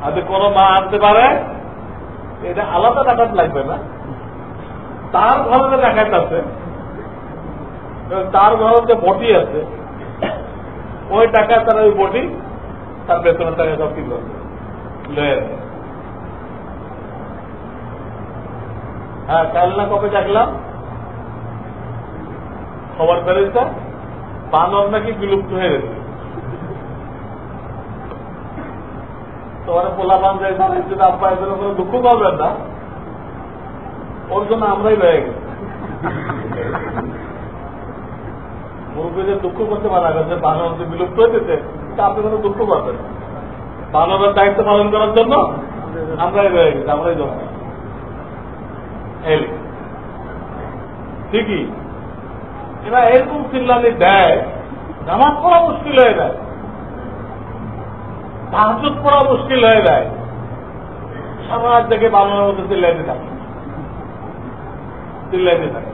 আজকে কোনো মা আনতে পারে, এটা আলাদা ডাকাত লাগবে না, তার ঘরে ডাকাত আছে, তার ঘরে যে বটি আছে, ওই টাকা তারা ওই বটি তার বেতনের টাকা সব কি করবে, লয়ে। হ্যাঁ, কাল না কবে দেখলাম খবর বেরিয়েছে, বানর নাকি বিলুপ্ত হয়ে গেছে। তোমার পোলা পান যায় যদি আব্বা এদের কোনো দুঃখ করবেন না, ওর জন্য আমরাই রয়ে গেছি। মুরব্বীদের দুঃখ করতে পারা গেছে, বানর যে বিলুপ্ত হয়ে যেতে, তা আপনি কোনো দুঃখ করবেন না। বানরের দায়িত্ব পালন করার জন্য আমরাই রয়ে গেছি, আমরাই জন্য ঠিকই। এরা এরকম চিল্লানি দেয়, নামাজ পড়া মুশকিল হয়ে যায়, তাহাজ্জুদ পড়া মুশকিল হয়ে যায়, সারা রাত থেকে বানরের মধ্যে চিল্লাইতে থাকে, চিল্লাইতে থাকে।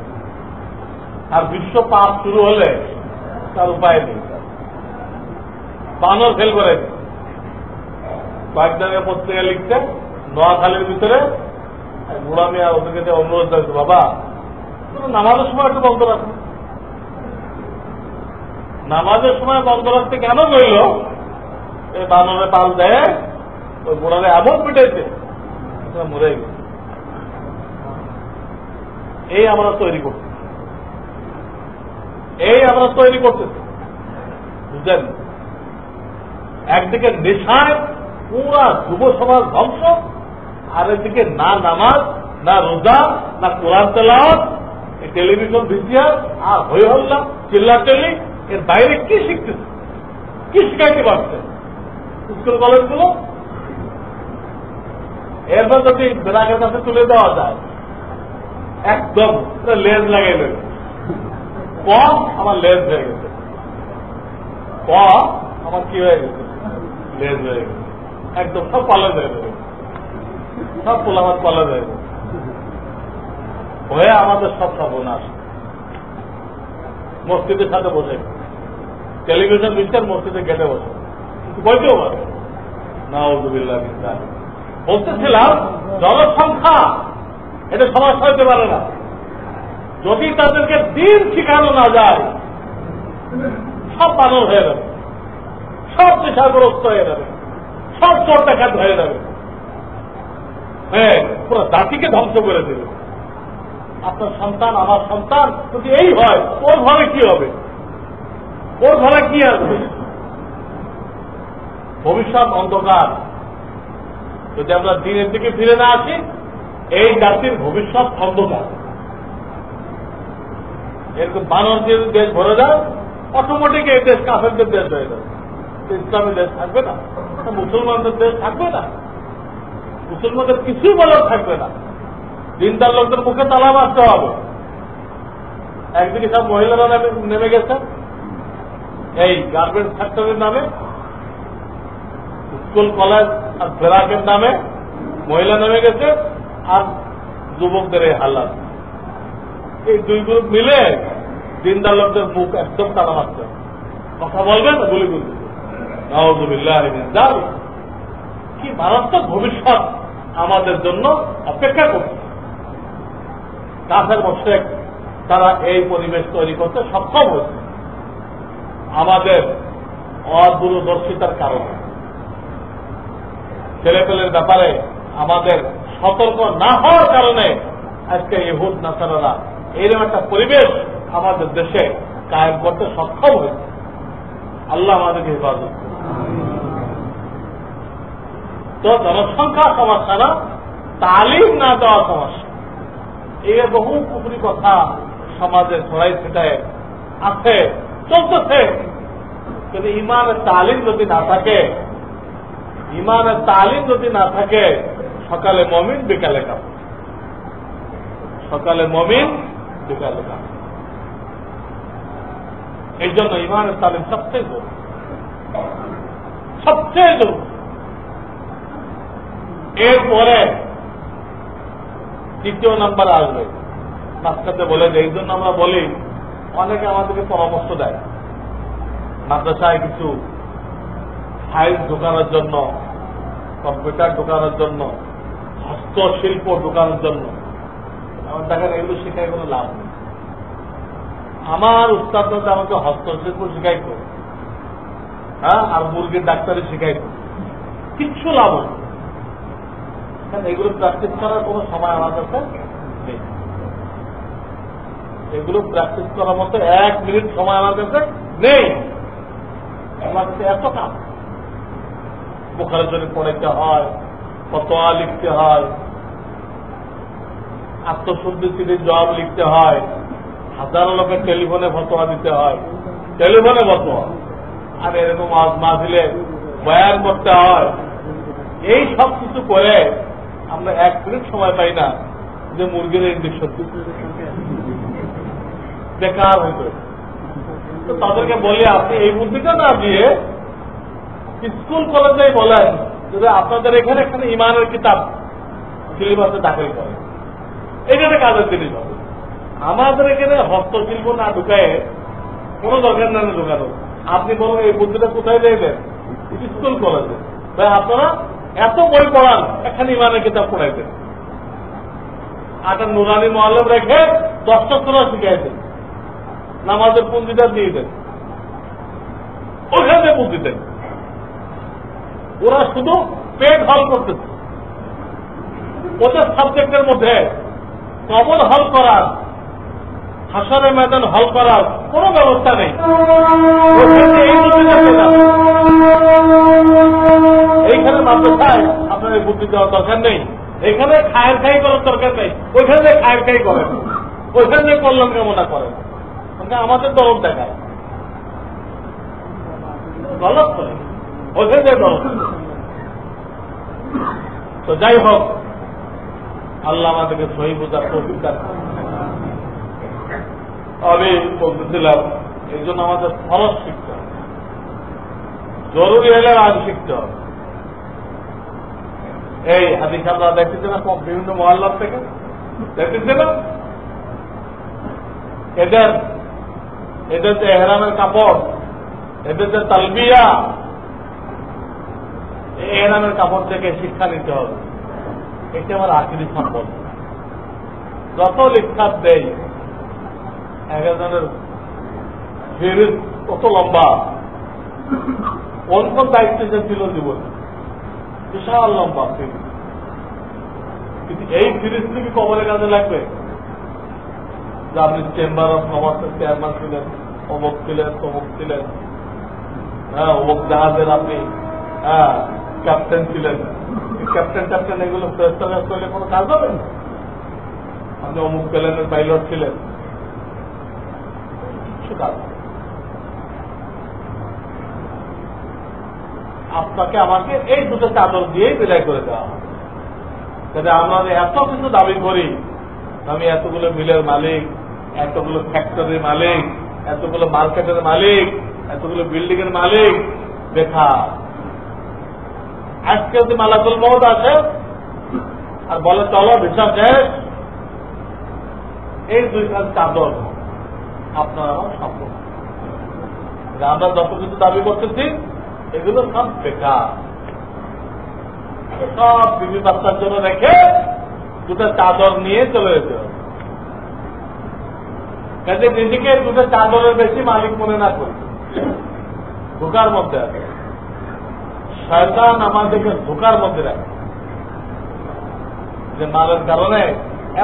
আর বিশ্ব পাপ শুরু হলে তার উপায় নেই, বানর ফেল করে কয়েকজনের পত্রিকা লিখতে, নোয়াখালীর ভিতরে বুড়া মিয়া ওদেরকে অনুরোধ করছে, বাবা নামাজের সময় একটু বন্ধ রাখো। নামাজের সময় বন্ধ রাখতে কেন কইল? এই বানরে পাল দেয়, ওই বুড়ারে এমন পিটাইছে মরে গেছে। এই আমরা তৈরি করছি, এই আমরা তৈরি করতেছি, বুঝলেন? একদিকে নেশায় পুরা যুব সমাজ ধ্বংস, আর একদিকে না নামাজ, না রোজা, না কোরআন তেলাওয়াত, টেলিভিশন ভিজিয়া আর হই হল্লা চিল্লাচিল্লি, এর বাইরে কি শিখতেছে, কি শিখাইতে পারছে স্কুল কলেজগুলো? এরপর যদি বেড়াকের কাছে তুলে দেওয়া যায়, একদম লেজ লাগাই দেবে, ক আমার লেজ হয়ে গেছে, ক আমার কি হয়ে গেছে, লেজ হয়ে গেছে, একদম সব পালন হয়ে যাবে, সব পোলামাত পালন হয়ে যাবে, হয়ে আমাদের সব সর্বনাশ। মসজিদের সাথে বসে টেলিভিশন দিচ্ছেন, মসজিদে গেটে বসে বলতেও পারে না। বলতেছিলাম জনসংখ্যা এটা সমস্যা হতে পারে না, যদি তাদেরকে দিন শিখানো না যায়, সব বানর হয়ে যাবে, সব নেশাগ্রস্ত হয়ে যাবে, সব চোর ডাকাত হয়ে যাবে, হ্যাঁ পুরো জাতিকে ধ্বংস করে দেবে। আপনার সন্তান, আমার সন্তান যদি এই হয়, ওর ঘরে কি হবে, ওর ঘরে কি আসবে? ভবিষ্যৎ অন্ধকার। যদি আমরা দিনের দিকে ফিরে না আসি, এই জাতির ভবিষ্যৎ অন্ধকার। এরকম বানর দিয়ে দেশ ভরে যায়, অটোমেটিক এই দেশ কাফেরদের দেশ হয়ে যাবে, ইসলামী দেশ থাকবে না, মুসলমানদের দেশ থাকবে না, মুসলমানদের কিছুই বলার থাকবে না। দিনদার লোকদের মুখে তালা মারতে হবে। একদিকে সব মহিলারা নেমে গেছে এই গার্মেন্টস ফ্যাক্টরির নামে, স্কুল কলেজ আর ফেরাকের নামে মহিলা নেমে গেছে, আর যুবকদের এই হাল্লা। এই দুই গ্রুপ মিলে দিনদার লোকদের মুখ একদম তালা মারতে হবে, কথা বলবেন না, গুলি গুলি। কি মারাত্মক ভবিষ্যৎ আমাদের জন্য অপেক্ষা করছে। কাফের মুশরিক তারা এই পরিবেশ তৈরি করতে সক্ষম হয়েছে আমাদের অদূরদর্শিতার কারণে। ছেলেপেলের ব্যাপারে আমাদের সতর্ক না হওয়ার কারণে আজকে ইহুদ নাসারারা এইরকম একটা পরিবেশ আমাদের দেশে কায়েম করতে সক্ষম হয়েছে। আল্লাহ আমাদেরকে হেফাজত করুন। তো জনসংখ্যা সমস্যা না, তালিম না দেওয়া সমস্যা। এই বহু পুকুরি কথা সমাজে ছড়াই ছিটায় আছে, চলতেছে। কিন্তু ইমানের তালিম যদি না থাকে, ইমানের তালিম যদি না থাকে, সকালে মমিন বিকালে কাম, সকালে মমিন বিকালে কাম। এই জন্য ইমানের তালিম সবচেয়ে জরুরি, সবচেয়ে জরুরি। এরপরে তৃতীয় নাম্বার আসবে। মাঝখানে বলে যে এই জন্য আমরা বলি, অনেকে আমাদেরকে পরামর্শ দেয় মাদ্রাসায় কিছু ফাইল ঢোকানোর জন্য, কম্পিউটার ঢোকানোর জন্য, হস্তশিল্প ঢোকানোর জন্য। আমার দেখেন এগুলো শেখায় কোনো লাভ নেই। আমার উস্তাদরা আমাকে হস্তশিল্প শিখাইত, হ্যাঁ, আর মুরগির ডাক্তারি শিখাইত, কিচ্ছু লাভ হতো। এগুলো প্র্যাকটিস করার কোনো সময় আমার কাছে নেই। এগুলো প্র্যাকটিস করার মতো 1 মিনিট সময় আমার কাছে নেই। আমার কাছে এত কাজ, বোখারের জন্য পড়াইতে হয়, ফতোয়া লিখতে হয়, আত্মশুদ্ধি চিঠির জবাব লিখতে হয়, হাজারো লোকের টেলিফোনে ফতোয়া দিতে হয়, টেলিফোনে ফতোয়া, আর এরকম মাহফিলে বয়ান করতে হয়। এই সব কিছু করে আমরা 1 মিনিট সময় পাই না যে মুরগির ইঞ্জেকশন বেকার হইতে। তো তাদেরকে বলি, আপনি এই বুদ্ধিটা না দিয়ে স্কুল কলেজে বলেন যদি আপনাদের এখানে এখানে ইমানের কিতাব সিলেবাসে দাখিল করেন, এটা একটা কাজের জিনিস হবে। আমাদের এখানে হস্তশিল্প না ঢুকায় কোনো দরকার না ঢুকানো। আপনি বলুন এই বুদ্ধিটা কোথায় দেবেন? স্কুল কলেজে। তাই আপনারা এত বই পড়ান, এখানে ইমানের কিতাব পড়াইতেন, একটা নুরানি মুআল্লিম রেখে 10টা সূরা শিখাইতেন, নামাজের পুঁজিটা দিয়ে দেন, ওখানে পুঁজি দেন। ওরা শুধু পেট হল করতেছে। ওদের সাবজেক্টের মধ্যে কবর হল করার, হাসরের ময়দান হল করার কোন ব্যবস্থা নেই। এইখানে মাদ্রাসায় আপনার এই বুদ্ধি দেওয়ার দরকার নেই। এইখানে খায়ের খাই করার দরকার নেই, ওইখানে খায়ের খাই করেন, ওইখানে কল্যাণ কামনা করেন। আমাদের দরদ দেখায় গলত করে, ওইখানে দরদ। তো যাই হোক, আল্লাহ আমাদেরকে সহি বোঝার তৌফিক দান করেন। আমি বলতেছিলাম, এই জন্য আমাদের ফরজ শিখতে হবে, জরুরি হলে আজ শিখতে হবে। এই হাদিস আমরা দেখতেছি না বিভিন্ন মহল্লার থেকে, দেখতেছি না এদের যে এহরামের কাপড়, এদের যে তালবিয়া, এহরামের কাপড় থেকে শিক্ষা নিতে হবে। এটা আমার আখিরি সম্পদ। যত লিখাত দেয় একজনের ফেরিস কত লম্বা, কোন কোন দায়িত্ব ছিল জীবন, বিশাল লম্বা ফিরিস। কিন্তু এই ফিরিস কি কবরের কাজে লাগবে? যে আপনি চেম্বার অফ কমার্সের চেয়ারম্যান ছিলেন, অমুক ছিলেন, তমুক ছিলেন, হ্যাঁ, অমুক জাহাজের আপনি ক্যাপ্টেন ছিলেন। ক্যাপ্টেন এগুলো করলে কোনো কাজ হবে না। আপনি অমুক প্লেনের পাইলট ছিলেন, কিছু কাজ। আপনাকে আমাকে এই দুটো চাদর দিয়েই বিদায় করে দেওয়া হবে। যাতে আমরা এত কিছু দাবি করি, আমি এতগুলো মিলের মালিক, এতগুলো ফ্যাক্টরির মালিক, এতগুলো মার্কেটের মালিক, এতগুলো বিল্ডিং এর মালিক, দেখা আজকে যদি মালাকুল মউত আসে আর বলে চলো ভিসা শেষ, এই 2 কাজ চাদর আপনার আমার সম্ভব। আমরা যত কিছু দাবি করতেছি এগুলো সব বেকার। সব বিবি বাচ্চার জন্য রেখে 2টা চাদর নিয়ে চলে যেতে হবে। কাজে নিজেকে 2টা চাদরের বেশি মালিক মনে না করি, ধোকার মধ্যে আছে। শয়তান আমাদেরকে ধোকার মধ্যে রাখে, যে মালের কারণে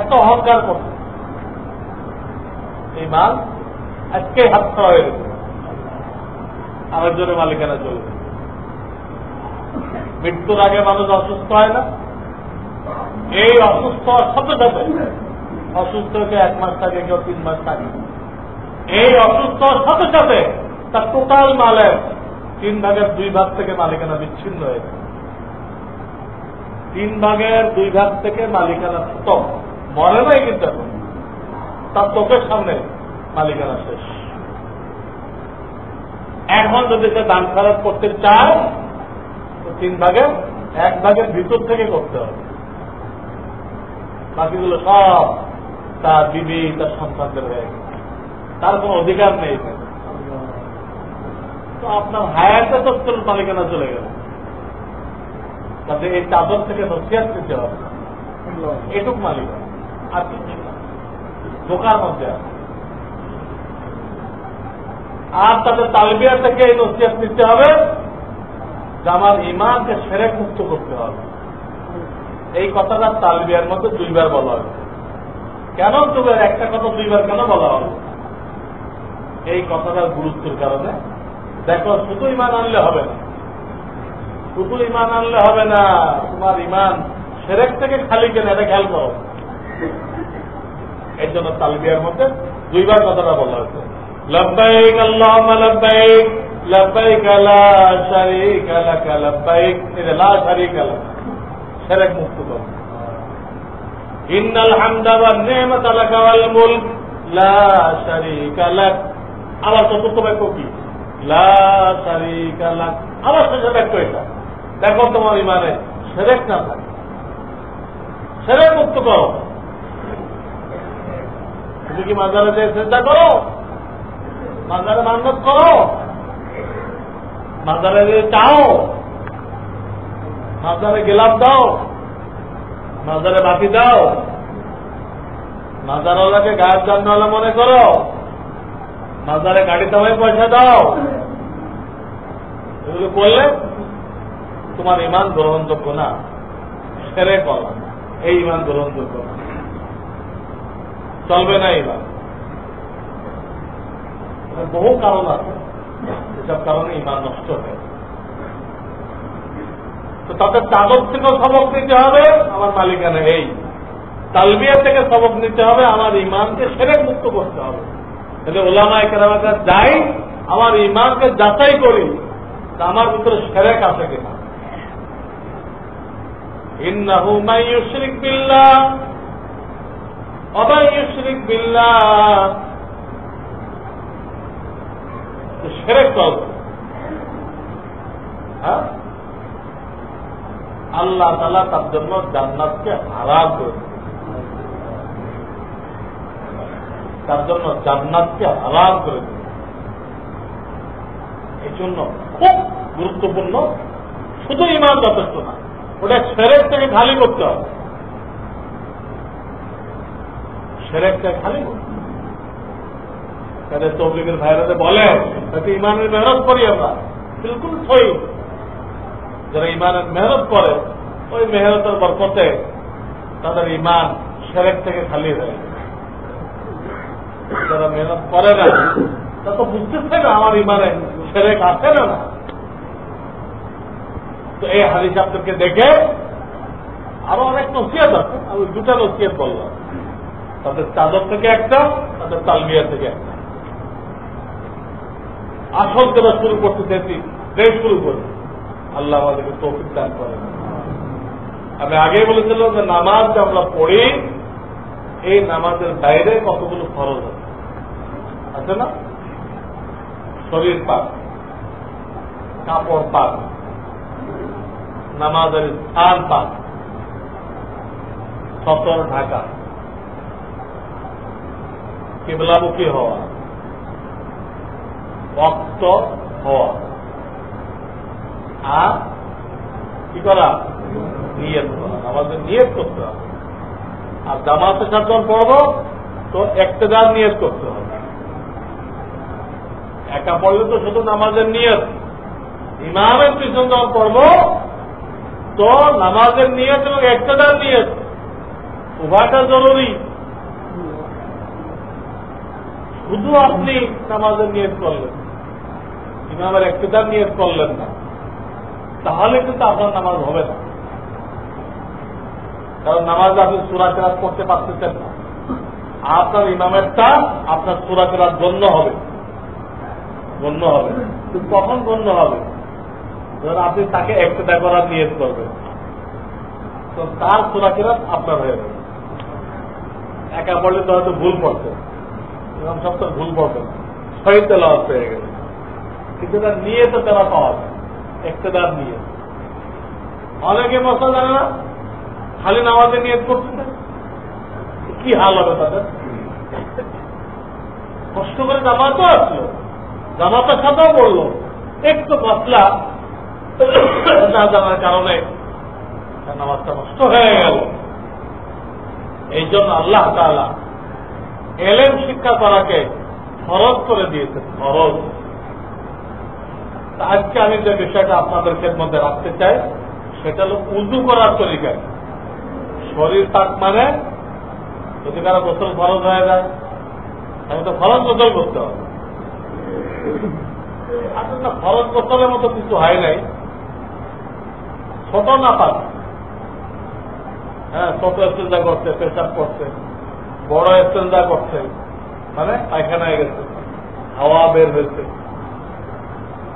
এত অহংকার করছে। এই মাল আজকে হাত খাওয়া হয়ে গেছে, আরেকজনের মালিকানা চলবে। মৃত্যুর আগে মানুষ অসুস্থ হয় না? এই অসুস্থ হওয়ার সাথে সাথে, অসুস্থ হতে 1 মাস থাকে, কেউ 3 মাস থাকে, এই অসুস্থ হওয়ার সাথে সাথে তার টোটাল মালের 3 ভাগের 2 ভাগ থেকে মালিকানা বিচ্ছিন্ন হয়ে যায়। 3 ভাগের 2 ভাগ থেকে মালিকানা স্তব, মরে নাই কিন্তু এখন, তার চোখের সামনে মালিকানা শেষ। এখন যদি সে দান খরচ করতে চায় তো 3 ভাগের এক ভাগের ভিতর থেকে করতে হবে, বাকিগুলো সব তার বিবি তার সন্তানদের হয়ে গেছে, তার কোন অধিকার নেই। তো আপনার হায়াতে তত্ত্বের মালিকানা চলে গেল। তাতে এই চাদর থেকে নসিহাত নিতে হবে, এটুক মালিকানা আর কিছু না, ধোকার মধ্যে আছে। আর তাদের তালবিয়া থেকে এই নসিহাত নিতে হবে যে আমার ইমানকে শিরক মুক্ত করতে হবে। এই কথাটা তালবিয়ার মধ্যে 2 বার বলা হবে। কেন তবে একটা কথা 2 বার কেন বলা হবে? এই কথাটার গুরুত্বের কারণে। দেখো, শুধু ইমান আনলে হবে না, শুধু ইমান আনলে হবে না, তোমার ইমান শিরক থেকে খালি কেন এটা খেয়াল করো। এই জন্য তালবিয়ার মধ্যে 2 বার কথাটা বলা হয়েছে, লব্বাইক আল্লাহুম্মা লব্বাইক, লব্বাইক লা শারীকা লাক লব্বাইক। এটা লা শারীকা লাক, শিরক মুক্ত করো। ইন্নাল হামদা ওয়ান নি'মাতা লাকা ওয়াল মুলক লা শারীকা লাক। আবার চতুর্থ বাক্য কি? লা শারীকা লাক। আবার শেষ বাক্য এটা। দেখো তোমার ইমানে শিরক না থাকে, শিরক মুক্ত করো। তুমি কি মাজারে যেয়ে সিজদা করো? মাজারে মান্নত করো? মাজারে যেয়ে চাও? মাজারে গেলাপ দাও? মাজারে বাতি দাও? মাজারওয়ালাকে গায়েব জানওয়ালা মনে করো? মাজারে গাড়ি দামে পয়সা দাও? এগুলো করলে তোমার ইমান গ্রহণযোগ্য না, শিরক করা। এই ইমান গ্রহণযোগ্য না, চলবে না ইমান। বহু কারণ আছে, এসব কারণে ইমান নষ্ট হয়। তো তাদের চাদর থেকেও সবক নিতে হবে, আমার মালিকানা এই। তালবিয়া থেকে সবক নিতে হবে, আমার ইমানকে শিরক মুক্ত করতে হবে। তাহলে উলামায়ে কেরামের কাছে যাই, আমার ইমানকে যাচাই করি আমার ভিতরে শিরক আছে কিনা। ইন্নাহু মান ইউশরিক বিল্লাহ ওয়া মান ইউশরিক বিল্লাহ, শিরক করবে। হ্যাঁ, আল্লাহ তাআলা তার জন্য জান্নাতকে হারাম করে, তার জন্য জান্নাতকে হারাম করে দিল। এই জন্য খুব গুরুত্বপূর্ণ, শুধু ইমান যথেষ্ট না, ওটা শিরক থেকে খালি করতে হবে। শিরক থেকে খালি করতে হবে। তাদের তবলিগের ভাইরাতে বলে ইমানের মেহনত করি আমরা, বিলকুল সই। যারা ইমানের মেহনত করে, ওই মেহনতের বরকতে তাদের ইমান শিরক থেকে খালি হয়ে যায়। যারা মেহনত করে না, তা তো বুঝতেছে না আমার ইমানে শিরক আছে না। তো এই হাদিস আপনাদেরকে দেখে আরো অনেক নসিহত আছে, আমি 2টা নসিহত বললাম। তাদের চাদর থেকে একটা, তাদের তালবিয়া থেকে একটা। আসল যেটা শুরু করতে চাইছি, দেশ শুরু করি। আল্লাহ আমাদেরকে তৌফিক দান করেন। আমি আগেই বলেছিলাম যে নামাজ যে আমরা পড়ি, এই নামাজের বাইরে কতগুলো ফরজ আছে না? শরীর পাক, কাপড় পাক, নামাজের স্থান পাক, সতর ঢাকা, কিবলামুখী হওয়া, ভক্ত হওয়া, আর কি করা? নিয়ত করা। আমাদের নিয়ত করতে হবে। আর জামাতের সাথে যখন পড়বো তো ইক্তেদার নিয়ত করতে হবে। একা পড়লে তো শুধু নামাজের নিয়ত, ইমামের পিছন যখন পড়বো তো নামাজের নিয়ত এবং ইক্তেদার নিয়ত উভয়টা জরুরি। শুধু আপনি নামাজের নিয়ত করলেন, ইমামের ইক্তেদার নিয়ত করলেন না, তাহলে কিন্তু আপনার নামাজ হবে না। কারণ নামাজ আপনি সূরা কেরাত করতে পারতেছেন না। আপনার ইমামেরটা আপনার সূরা কেরাত গণ্য হবে, গণ্য হবে। কিন্তু কখন গণ্য হবে? যখন আপনি তাকে ইক্তেদা করার নিয়ত করবেন, তো তার সূরা কেরাত আপনার হয়ে যাবে। একা পড়লে তো হয়তো ভুল পড়ছে, ইমাম সব তো ভুল পড়বে, সহি তেলাওয়াত হয়ে গেছে, কিন্তু তার নিয়ত তেলা পাওয়া যায়, ইক্তেদার নিয়ত। অনেকে মশলা জানে না, খালি নামাজে নিয়ত করতেছে, কি হাল হবে তাদের? কষ্ট করে জামাতও আসলো, জামাতের সাথেও পড়লো, একটু মশলা না জানার কারণে নামাজটা নষ্ট হয়ে গেল। এই জন্য আল্লাহ তাআলা এলেম শিক্ষা করাকে ফরজ করে দিয়েছেন, ফরজ। আজকে আমি যে বিষয়টা আপনাদের মধ্যে রাখতে চাই সেটা হল উযু করার তরিকা। শরীর পাক মানে যদি কারো গোসল ফরজ হয়ে যায় তাহলে তো ফরজ গোসল করতে হবে। আসলে ফরজ গোসলের মতো কিছু হয় নাই, ছোট নাপাক, হ্যাঁ, ছোট এক্সেঞ্জা করছে, পেশাব করছে, বড় এক্সেঞ্জা করছে, মানে পায়খানায় গেছে, হাওয়া বের হয়েছে,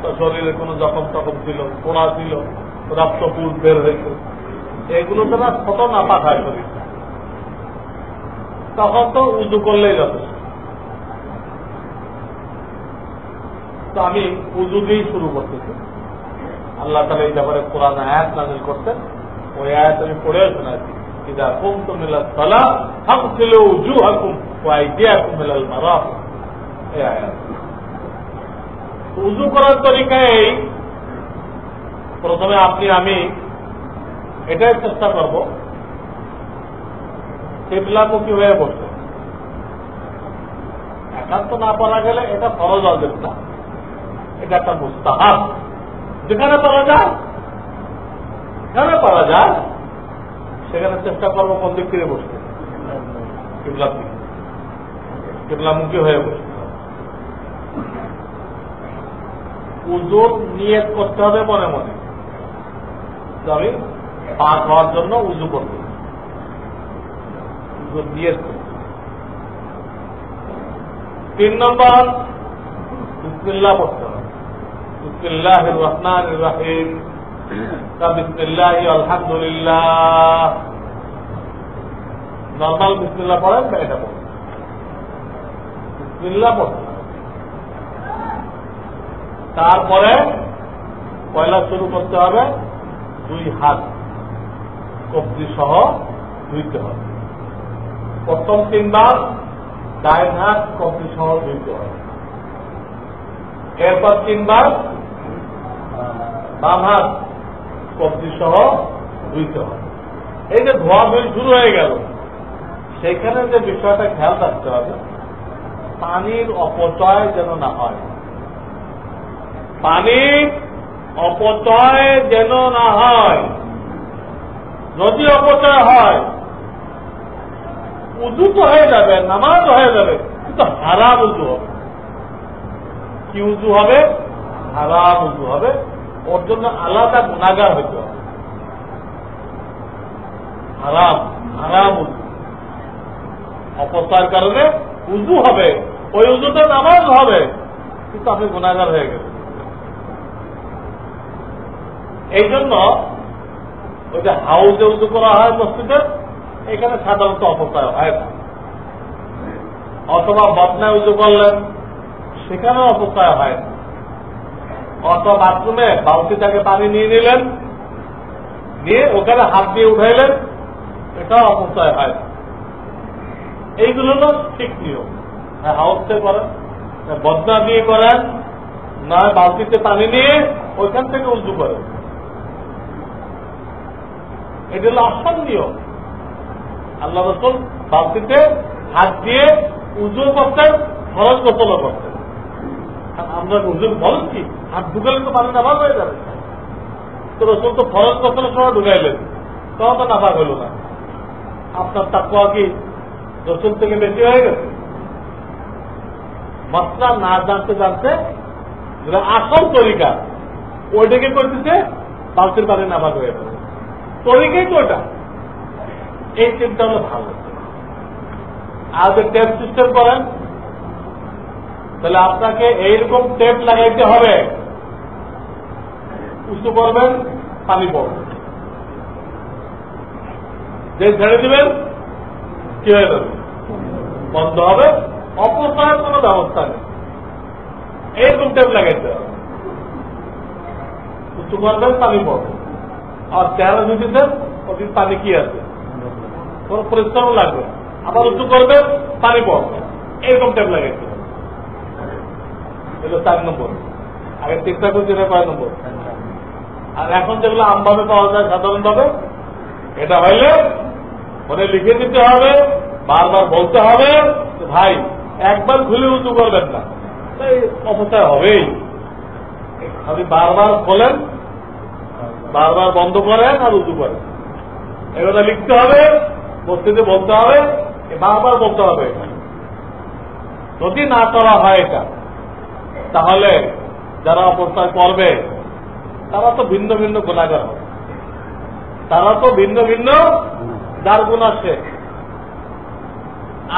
তো শরীরে কোনো জখম টখম ছিল, পোড়া ছিল, রক্তপুর বের হয়েছে, এগুলো তো না ছোট নাপাক হয় শরীর, তখন তো উযু করলেই যথেষ্ট। তো আমি উযু দিয়েই শুরু করতেছি। আল্লাহ তাআলা এই ব্যাপারে কোরআন আয়াত নাযিল করতেন, ওই আয়াত আমি পড়েও শোনাচ্ছি। ইযা কুমতুম ইলাস সালাহ ফাগসিলু উজুহাকুম ওয়া আইদিয়াকুম ইলাল মারাফিক, এই আয়াত। উযু করার তরিকায় প্রথমে আমি এটাই চেষ্টা করব কিবলামুখী হয়ে বসতে। একান্ত না পারা গেলে এটা ফরজ ওয়াজিব না, এটা একটা মুস্তাহাব। যেখানে পারা যায়, যেখানে পারা যায় সেখানে চেষ্টা করবো কোন দিক থেকে বসতে, কিবলার দিকে, কিবলামুখী হয়ে বসতে। উযুর নিয়ত করতে হবে মনে মনে, আমি পাক হওয়ার জন্য উযু করব, উযুর নিয়ত করব। 3 নম্বর, বিসমিল্লাহ পড়তে হবে। বিসমিল্লাহির রহমানির রহিম, বিসমিল্লাহি আলহামদুলিল্লাহ। নর্মাল বিসমিল্লাহ পড়েন বা এটা পড়েন, বিসমিল্লাহ পড়তে হবে। তারপরে পয়লা শুরু করতে হবে 2 হাত কবজি সহ ধুইতে হবে। প্রথম 3 বার ডাইন হাত কবজি সহ ধুইতে হবে, এরপর 3 বার বাম হাত কবজি সহ ধুইতে হবে। এই যে ধোয়া ধুই শুরু হয়ে গেল, সেখানে যে বিষয়টা খেয়াল রাখতে হবে, পানির অপচয় যেন না হয়, পানির অপচয় যেন না হয়। যদি অপচয় হয়, উযু তো হয়ে যাবে, নামাজ হয়ে যাবে, কিন্তু হারাম উযু হবে। কি উযু হবে? হারাম উযু হবে। ওর জন্য আলাদা গুনাহগার হইতে হবে। হারাম হারাম উযু, অপচয়ের কারণে উযু হবে, ওই উযুতে নামাজ হবে, কিন্তু আপনি গুনাহগার হয়ে গেলেন। এই জন্য ওই যে হাউজে উযু করা হয় মসজিদে, এখানে সাধারণত অপচয় হয় না। অথবা বদনায় উযু করলেন, সেখানেও অপচয় হয় না। অথবা বাথরুমে বালতি থেকে পানি নিয়ে নিলেন, নিয়ে ওখানে হাত দিয়ে উঠাইলেন, এটাও অপচয় হয় না। এইগুলো হল ঠিক নিয়ম। হাউসে করেন, বদনা দিয়ে করেন, না বালতিতে পানি নিয়ে ওইখান থেকে উযু করেন, এটা হল আসল নিয়ম। আল্লাহ রাসূল বালতিতে হাত দিয়ে উযু করতেন, ফরজ গোসলও করতেন। আমরা উযু বলেন কি, হাত ঢুকালে তো পানি নাপাক হয়ে যাবে। তো রাসূল তো ফরজ গোসলের সময় ঢুকাইলেন, তখন তো নাপাক হইল না। আপনার তাকওয়া কি রাসূল থেকে বেশি হয়ে গেছে? মাসলা না জানতে জানতে যেটা আসল তরিকা, ওইটাকে করতেছে, বালতির পানি নাপাক হয়ে যাবে। তরিকাই তো ওটা। এই চিন্তা হলো ভালো। আর যদি টেপ সিস্টেম করেন, তাহলে আপনাকে এইরকম টেপ লাগাইতে হবে, উঁচু করবেন, পানি পড়বে, যে ছেড়ে দিবেন কি হয়ে যাবে, বন্ধ হবে। অপচয়ের কোন ব্যবস্থা নেই, এইরকম টেপ লাগাইতে হবে, উঁচু করবেন, পানি পড়বে। আর চেহারা যদি দেন ওদিন পানি কি আছে, কোন পরিশ্রম লাগবে, আবার উঁচু করবে পানি পড়বে, এরকম টাইপ লাগে। এগুলো 4 নম্বর। আগে চিন্তা করছি না 5 নম্বর। আর এখন যেগুলো আমভাবে পাওয়া যায় সাধারণভাবে, এটা হইলে মনে লিখে দিতে হবে, বারবার বলতে হবে ভাই একবার খুলে উঁচু করবেন না, এই অবস্থায় হবেই। আপনি বারবার খোলেন, বারবার বন্ধ করেন আর উঁচু করেন, এগুলো লিখতে হবে, মসজিদে বলতে হবে, বারবার বলতে হবে। যদি না করা হয় এটা, তাহলে যারা অপচয় করবে তারা তো ভিন্ন ভিন্ন গুণাগার হবে, তারা তো ভিন্ন ভিন্ন যার গুণা সে।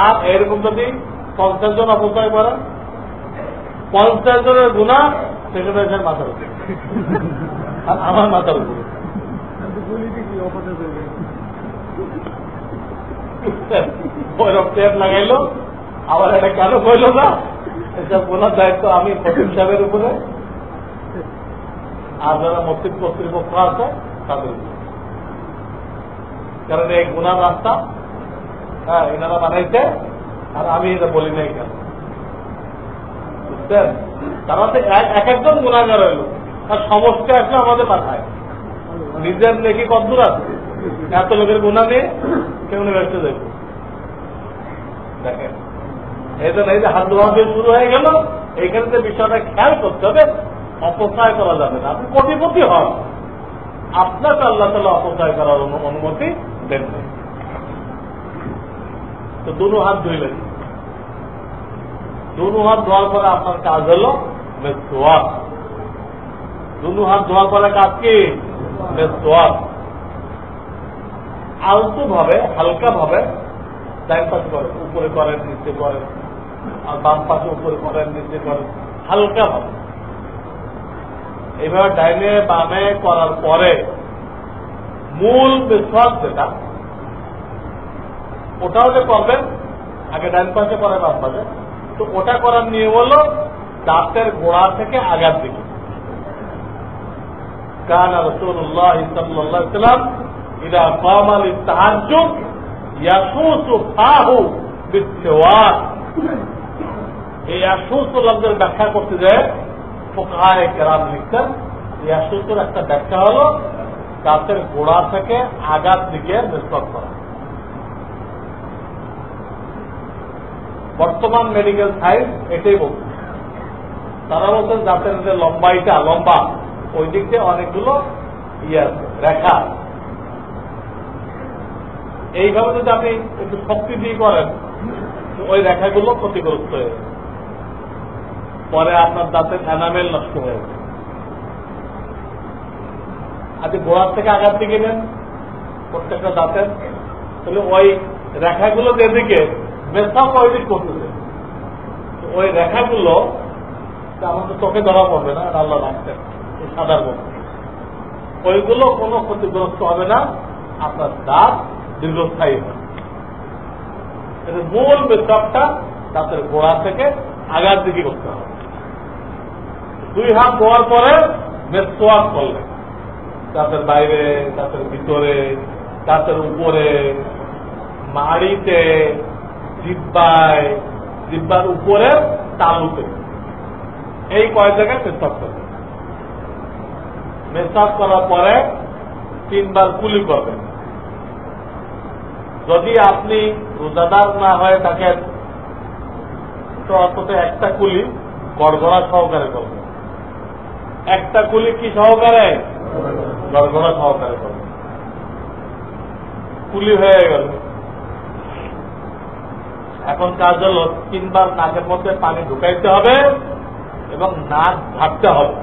আর এরকম যদি 50 জন অপচয় করে, 50 জনের গুণা সেক্রেটারি মাথার উপরে আর আমার মাথার উপরে। ওইরকম টেপ লাগাইলো, আবার এটা কেন কইল না, এসব গুণার দায়িত্ব আমি ফকির সাহেবের উপরে, আর যারা মসজিদ কর্তৃপক্ষ আছে তাদের উপরে। কারণ এই গুণার রাস্তা এনারা বানাইছে, আর আমি এটা বলি নাই কেন, বুঝছেন? তারা তো এক একজন গুণাগার হইল, আর সমস্যা আসলে আমাদের মাথায় নিজের নাকি কদ্দূর আছে, এত লোকের গুণা নিয়ে কেমন ব্যস্ত যাইব। দেখেন এই জন্য এই যে হাত ধোয়া দিয়ে শুরু হয়ে গেল, এইখানে যে বিষয়টা খেয়াল করতে হবে, অপচয় করা যাবে না। আপনি কোটিপতি হন, আপনাকে আল্লাহ তাআলা অপচয় করার অনুমতি দেন না। তো দুনো হাত ধুইলেন, দুনো হাত ধোয়ার পরে আপনার কাজ হলো মেসওয়াক। দুনো হাত ধোয়ার পরে কাজ কি? মেসওয়াক। আলতু ভাবে, হালকা ভাবে ডান পাশে করেন, উপরে করেন, নিচে করেন, আর বাম পাশে উপরে করেন, নিচে করেন, হালকা ভাবে। এইভাবে ডাইনে বামে করার পরে মূল মেসওয়াক যেটা, ওটাও যে করবেন, আগে ডান পাশে করে বাম পাশে, তো ওটা করার নিয়ম হলো দাঁতের গোড়া থেকে আগার দিকে। কানা রাসূলুল্লাহ সাল্লাল্লাহু আলাইহি ওয়াসাল্লাম ইযা কামা লিত-তাহাজ্জুদ ইয়াসুসু ফাহু বিস-সিওয়াক। এই ইয়াসুসু লফজের ব্যাখ্যা করতে যায় ফুকাহায়ে কেরাম লিখতেন, ইয়াসুসুর একটা ব্যাখ্যা হলো দাঁতের গোড়া থেকে আগার দিকে মেসওয়াক করা। বর্তমান মেডিকেল সায়েন্স এটাই বলছে। তারা বলছেন দাঁতের যে লম্বাইটা লম্বা, ওই দিক দিয়ে অনেকগুলো রেখা, এইভাবে যদি আপনি একটু শক্তি দিয়ে করেন, ওই রেখাগুলো ক্ষতিগ্রস্ত হয়ে যাবে, পরে আপনার দাঁতের এনামেল নষ্ট হয়ে যাবে। আজকে গোড়ার থেকে আগার দিকে নেন প্রত্যেকটা দাঁতের, তাহলে ওই রেখাগুলো যেদিকে মেসওয়াক ওই দিক করতেছে, ওই রেখাগুলো আমাদের চোখে ধরা পড়বে না, আল্লাহ রাখছেন সাদার মধ্যে, ওইগুলো কোনো ক্ষতিগ্রস্ত হবে না, আপনার দাঁত দীর্ঘস্থায়ী হবে। মূল মেসওয়াকটা দাঁতের গোড়া থেকে আগার দিকে করতে হবে। 2 হাত ধোয়ার পরে মেসওয়াক করলেন, দাঁতের বাইরে, দাঁতের ভিতরে, দাঁতের উপরে, মাড়িতে, জিহ্বায়, জিহ্বার উপরে, তালুতে, এই কয়েক জায়গায় মেসওয়াক করবেন। মেসওয়াক করার পরে 3 বার কুলি করবেন। যদি আপনি রোজাদার না হয়ে থাকেন তো অন্তত একটা কুলি গড়গড়া সহকারে করবেন। একটা কুলি কি সহকারে? গড়গড়া সহকারে করবেন। কুলি হয়ে গেল। এখন কাজ হল 3 বার নাকের মধ্যে পানি ঢুকাইতে হবে এবং নাক ঢাকতে হবে।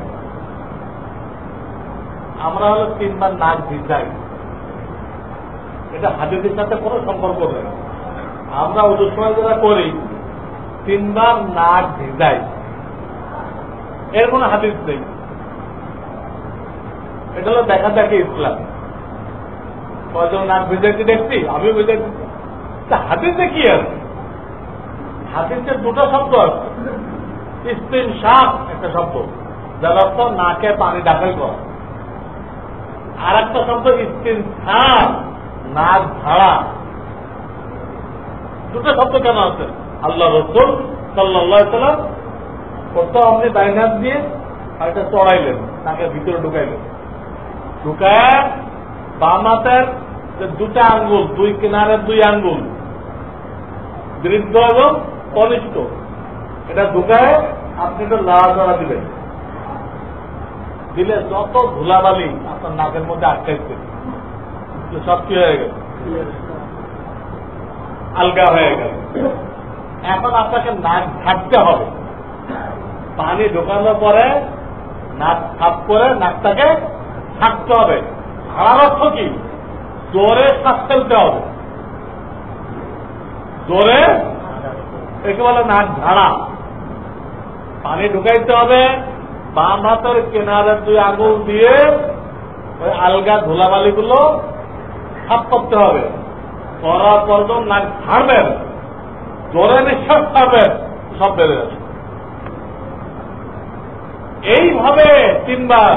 আমরা হলো 3 বার নাক ভিজাই, এটা হাদিসের সাথে কোনো সম্পর্ক নেই। আমরা ওদের সময় যারা করি 3 বার নাক ভিজাই, এর কোনো হাদিস নেই। এটা হলো দেখা দেখে ইসলাম। কয়জন নাক ভিজাইতে দেখছি, আমিও ভিজাইছি, হাদিসে কি আছে? হাদিসের 2টা শব্দ আছে। ইস্তিনশাক একটা শব্দ, যার অর্থ নাকে পানি দাখিল করা। আর একটা শব্দ ইস্তিনসার, নাক ঝাড়া। দুটো শব্দ কেন আছে? আল্লাহ রাসূল সাল্লাল্লাহু আলাইহি ওয়াসাল্লাম প্রথম আপনি ডাইন হাত দিয়ে এটা চড়াইলেন, নাকের ভিতরে ঢুকাইলেন, ঢুকায় বাম হাতের দুটা আঙ্গুল, দুই কিনারের দুই আঙ্গুল বৃদ্ধ এবং কনিষ্ঠ, এটা ঢুকায় আপনি একটু লাড়াচাড়া দিবেন। দিলে যত ধুলাবালি আপনার নাকের মধ্যে আটকাইছে সব কি হয়ে গেল, আলগা হয়ে গেল। এখন আপনাকে নাক ঝাড়তে হবে। পানি ঢোকানোর পরে নাক সাফ করে নাকটাকে ঝাড়তে হবে। ঝাড়ার অর্থ কি? জোরে শ্বাস ফেলতে হবে, জোরে, একে বলে নাক ঝাড়া। পানি ঢুকাইতে হবে, বাম হাতের কেনারের দুই আঙুল দিয়ে ওই আলগা ধুলাবালিগুলো সাফ করতে হবে। করার পর নাক ঝাড়বেন, জোরে নিঃশ্বাস ছাড়বেন, সব বেড়ে যাবে। এইভাবে 3 বার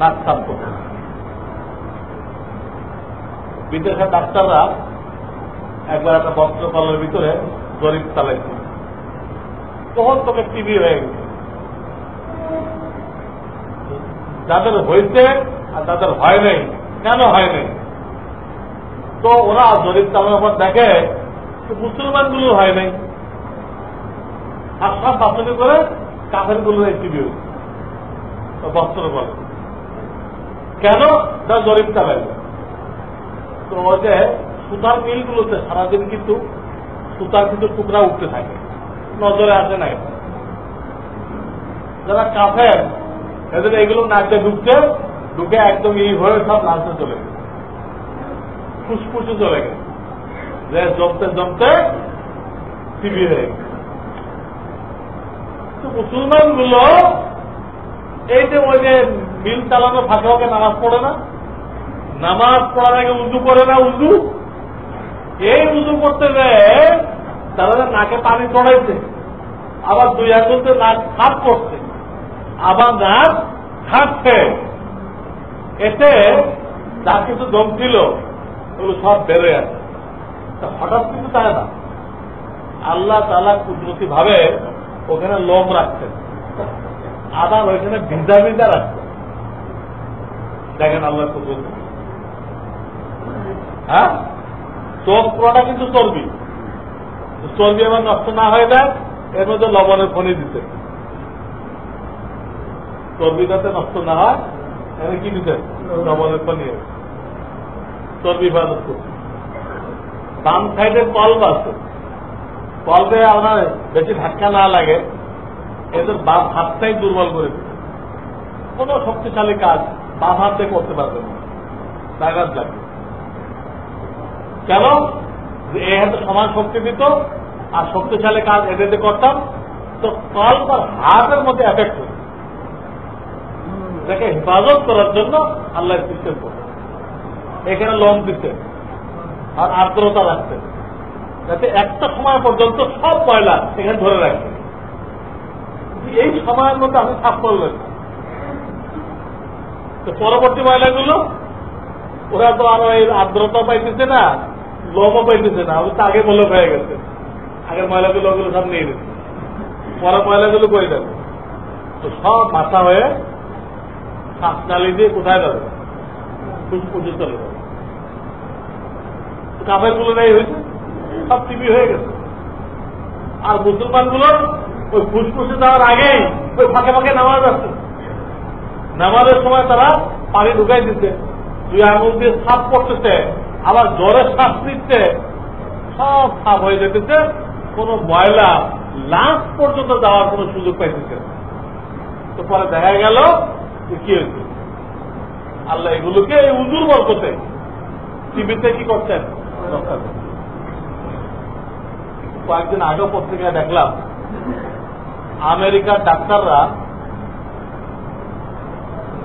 নাক সাফ করবে। বিদেশের ডাক্তাররা একবার একটা বস্ত্রকলের ভিতরে জরিপ চালাইছে, তখন তোকে টিভি হয়ে গেছে। যাদের হয়েছে আর তাদের হয় নাই, কেন হয় নাই? তো ওরা জরিপ চালানোর পর দেখে মুসলমান গুলো হয় নাই, আর সব বাছনি করে কাফের গুলো টিভি হয়েছে বস্ত্র বলে। কেন? তার জরিপ চালাইছে। তো ওই যে সুতার মিলগুলোতে সারাদিন কিন্তু সুতার কিন্তু টুকরা উঠতে থাকে, নজরে আসে না। যারা কাফের এদের এগুলো নাচতে ঢুকে একদম এই হয়ে সব নাচতে চলে গেছে, ফুসফুসে চলে গেছে, যে জমতে জমতে টিভি হয়ে গেছে। তো মুসলমান গুলো এই যে ওই যে মিল চালানো ফাঁকে ফাঁকে নামাজ পড়ে না, নামাজ পড়ার আগে উজু করে না, উজু এই উজু করতে গিয়ে তারা নাকে পানি চড়াইছে, আবার দুই আঙুলতে নাক সাফ করছে, আবার নাক ঝাড়ছে। এতে যা কিছু দম ছিল ওগুলো সব বেরোয় আছে। হঠাৎ কিন্তু তাই না, আল্লাহ তাআলা কুদরতি ভাবে ওখানে লোম রাখছেন, আবার ওইখানে ভিজা ভিজা রাখছেন। দেখেন আল্লাহ কুদরতি। হ্যাঁ, চোখ পুরোটা কিন্তু চর্বি, চর্বি আবার নষ্ট না হয়ে যায় এর মধ্যে লবণের খনি দিতে, চর্বি যাতে নষ্ট না হয় এখানে কি দিতে, লবণের খনি, চর্বি হেফাজত করছে। বাম সাইডে কল্প আছে, কল্পে আপনার বেশি ধাক্কা না লাগে, এদের বাম হাতটাই দুর্বল করে দিচ্ছে। কোন শক্তিশালী কাজ বাম হাত দিয়ে করতে পারবে না, জায়গার লাগে। কেন? এই হাতে সমান শক্তি দিত, আর শক্তিশালী কাজ এদেরকে করতাম, তো কল্প আর হাতের মধ্যে এফেক্ট হতো। এটাকে হেফাজত করার জন্য আল্লাহ সিস্টেম করত, এখানে লোম দিতে আর আর্দ্রতা রাখতে, যাতে একটা সময় পর্যন্ত সব ময়লা এখানে ধরে রাখবে। এই সময়ের মধ্যে আপনি সাফ করলেন, তো পরবর্তী ময়লাগুলো ওরা তো আরো এই আর্দ্রতা পাইতেছে না, লোমও পাইতেছে না, ওদের তো আগে বলক হয়ে গেছে, আগের ময়লাগুলো ওগুলো সব নিয়ে দিচ্ছে, পরের ময়লাগুলো করে দেবে, তো সব মাথা হয়ে শ্বাসনালী দিয়ে কোথায় যাবে, ফুসফুসে চলে যাবে। কাফের গুলো নেই হয়েছে, সব টিভি হয়ে গেছে। আর মুসলমান গুলোর ওই ফুসফুসে যাওয়ার আগেই ওই ফাঁকে ফাঁকে নামাজ আসছে, নামাজের সময় তারা পানি ঢুকাই দিচ্ছে, দুই আঙুল দিয়ে সাফ করতেছে, আবার জ্বরে শ্বাস নিচ্ছে, সব সাফ হয়ে যেতেছে, কোন ময়লা লাঞ্চ পর্যন্ত যাওয়ার কোন সুযোগ পাইতেছে। তো পরে দেখা গেল কি হয়েছে, আল্লাহ এগুলোকে এই উজুর বরকতে টিভিতে কি করছেন, কয়েকদিন আগেও পত্রিকায় দেখলাম আমেরিকার ডাক্তাররা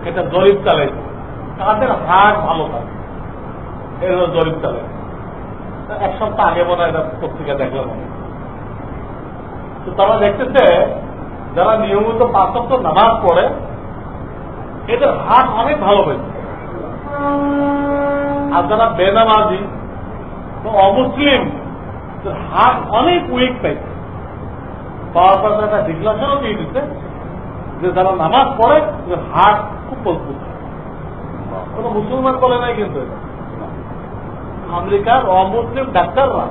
এটা জরিপ চালাইছে, তাদের হার্ট ভালো থাকে, এর জরিপ চালাইছে। 1 সপ্তাহ আগে মনে হয় পত্রিকা দেখলাম। তো তারা দেখতেছে যারা নিয়মিত 5 ওয়াক্ত নামাজ পড়ে এদের হার্ট অনেক ভালো হয়েছে, আর যারা বেনামাজি অমুসলিম হাত অনেক উইক পাইছে, পাওয়ার পর একটা ডিক্লারেশনও দিয়ে দিচ্ছে যে যারা নামাজ পড়ে হাত খুব মজবুত। কোন মুসলমান বলে নাই কিন্তু, আমেরিকার অমুসলিম ডাক্তাররা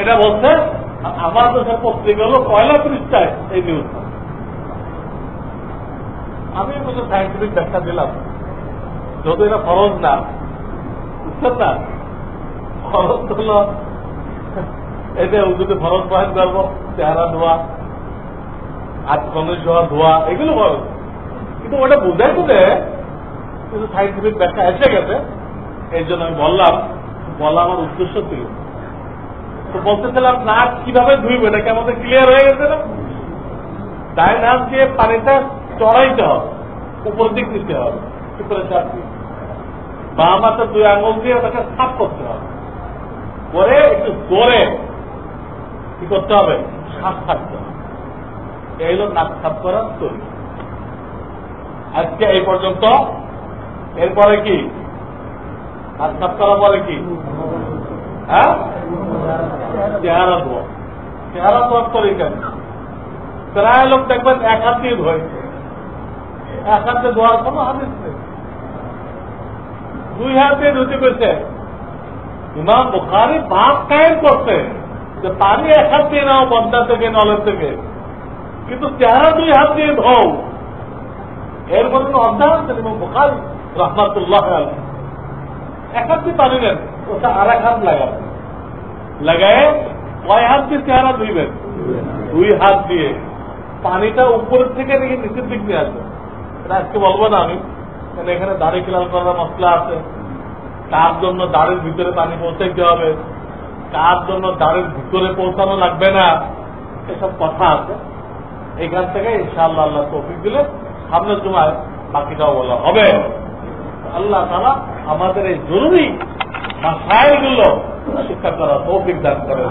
এটা বলছে। আমার দেশের পত্রিকা হলো 1 পৃষ্ঠায় এই নিউজটা। আমি কিছু সাইন্টিফিক ব্যাখ্যা দিলাম, যত এটা ফরজ না, বুঝছেন না? ফরজ হল এটা যদি ফরজ বয়ান করবো, চেহারা ধোয়া, আজকনের ধোয়া, এগুলো ফরজ। কিন্তু ওটা বুঝাই বুঝে কিন্তু সাইন্টিফিক ব্যাখ্যা এসে গেছে, এই জন্য আমি বলা আমার উদ্দেশ্য ছিল। তো বলতেছিলাম নাক কিভাবে ধুইব, এটা কি আমাদের ক্লিয়ার হয়ে গেছে না? ডাইন হাত দিয়ে পানিটা চড়াইতে হবে, উপর দিক দিতে হবে, উপরে চাপ দিয়ে বাম হাতে 2 আঙুল দিয়ে ওটাকে সাফ করতে হবে, পরে একটু জোরে কি করতে হবে, শ্বাস থাকতে হবে। এই হল নাক সাফ করার তৈরি। আজকে এই পর্যন্ত। এরপরে কি নাক সাফ করার পরে কি? হ্যাঁ, চেহারা ধোয়া। চেহারা ধোয়ার তরিকা প্রায় লোক দেখবেন 1 হাত দিয়ে ধোয়াইছে, 1 হাতে ধোয়ার কোনো হাদিস নেই, 2 হাত দিয়ে ধুতে পেরেছে। ইমাম বুখারী বাপ কায়েম করছে যে পানি 1 হাত দিয়ে নাও বন্দা থেকে, নলের থেকে, কিন্তু চেহারা 2 হাত দিয়ে ধোও। এর মধ্যে অধ্যায় আছেন ইমাম বুখারী রাহমাতুল্লাহ আলাইহি। 1 হাত দিয়ে পানি নেন, ওটা আর 1 হাত লাগাবেন, লাগায় কয় হাত দিয়ে চেহারা ধুইবেন? 2 হাত দিয়ে। পানিটা উপরের থেকে নাকি নিচের দিক দিয়ে আসবে, এটা আজকে বলবো না আমি, কারণ এখানে দাড়ি খেলাল করার মশলা আছে। কার জন্য দাড়ির ভিতরে পানি পৌঁছাইতে হবে, কার জন্য দাড়ির ভিতরে পৌঁছানো লাগবে না, এসব কথা আছে। এখান থেকে ইনশাআল্লাহ আল্লাহ তৌফিক দিলে সামনের জুমায় বাকিটাও বলা হবে। আল্লাহ তাআলা আমাদের এই জরুরি মাসাইলগুলো শিক্ষা করা তৌফিক দান করেন।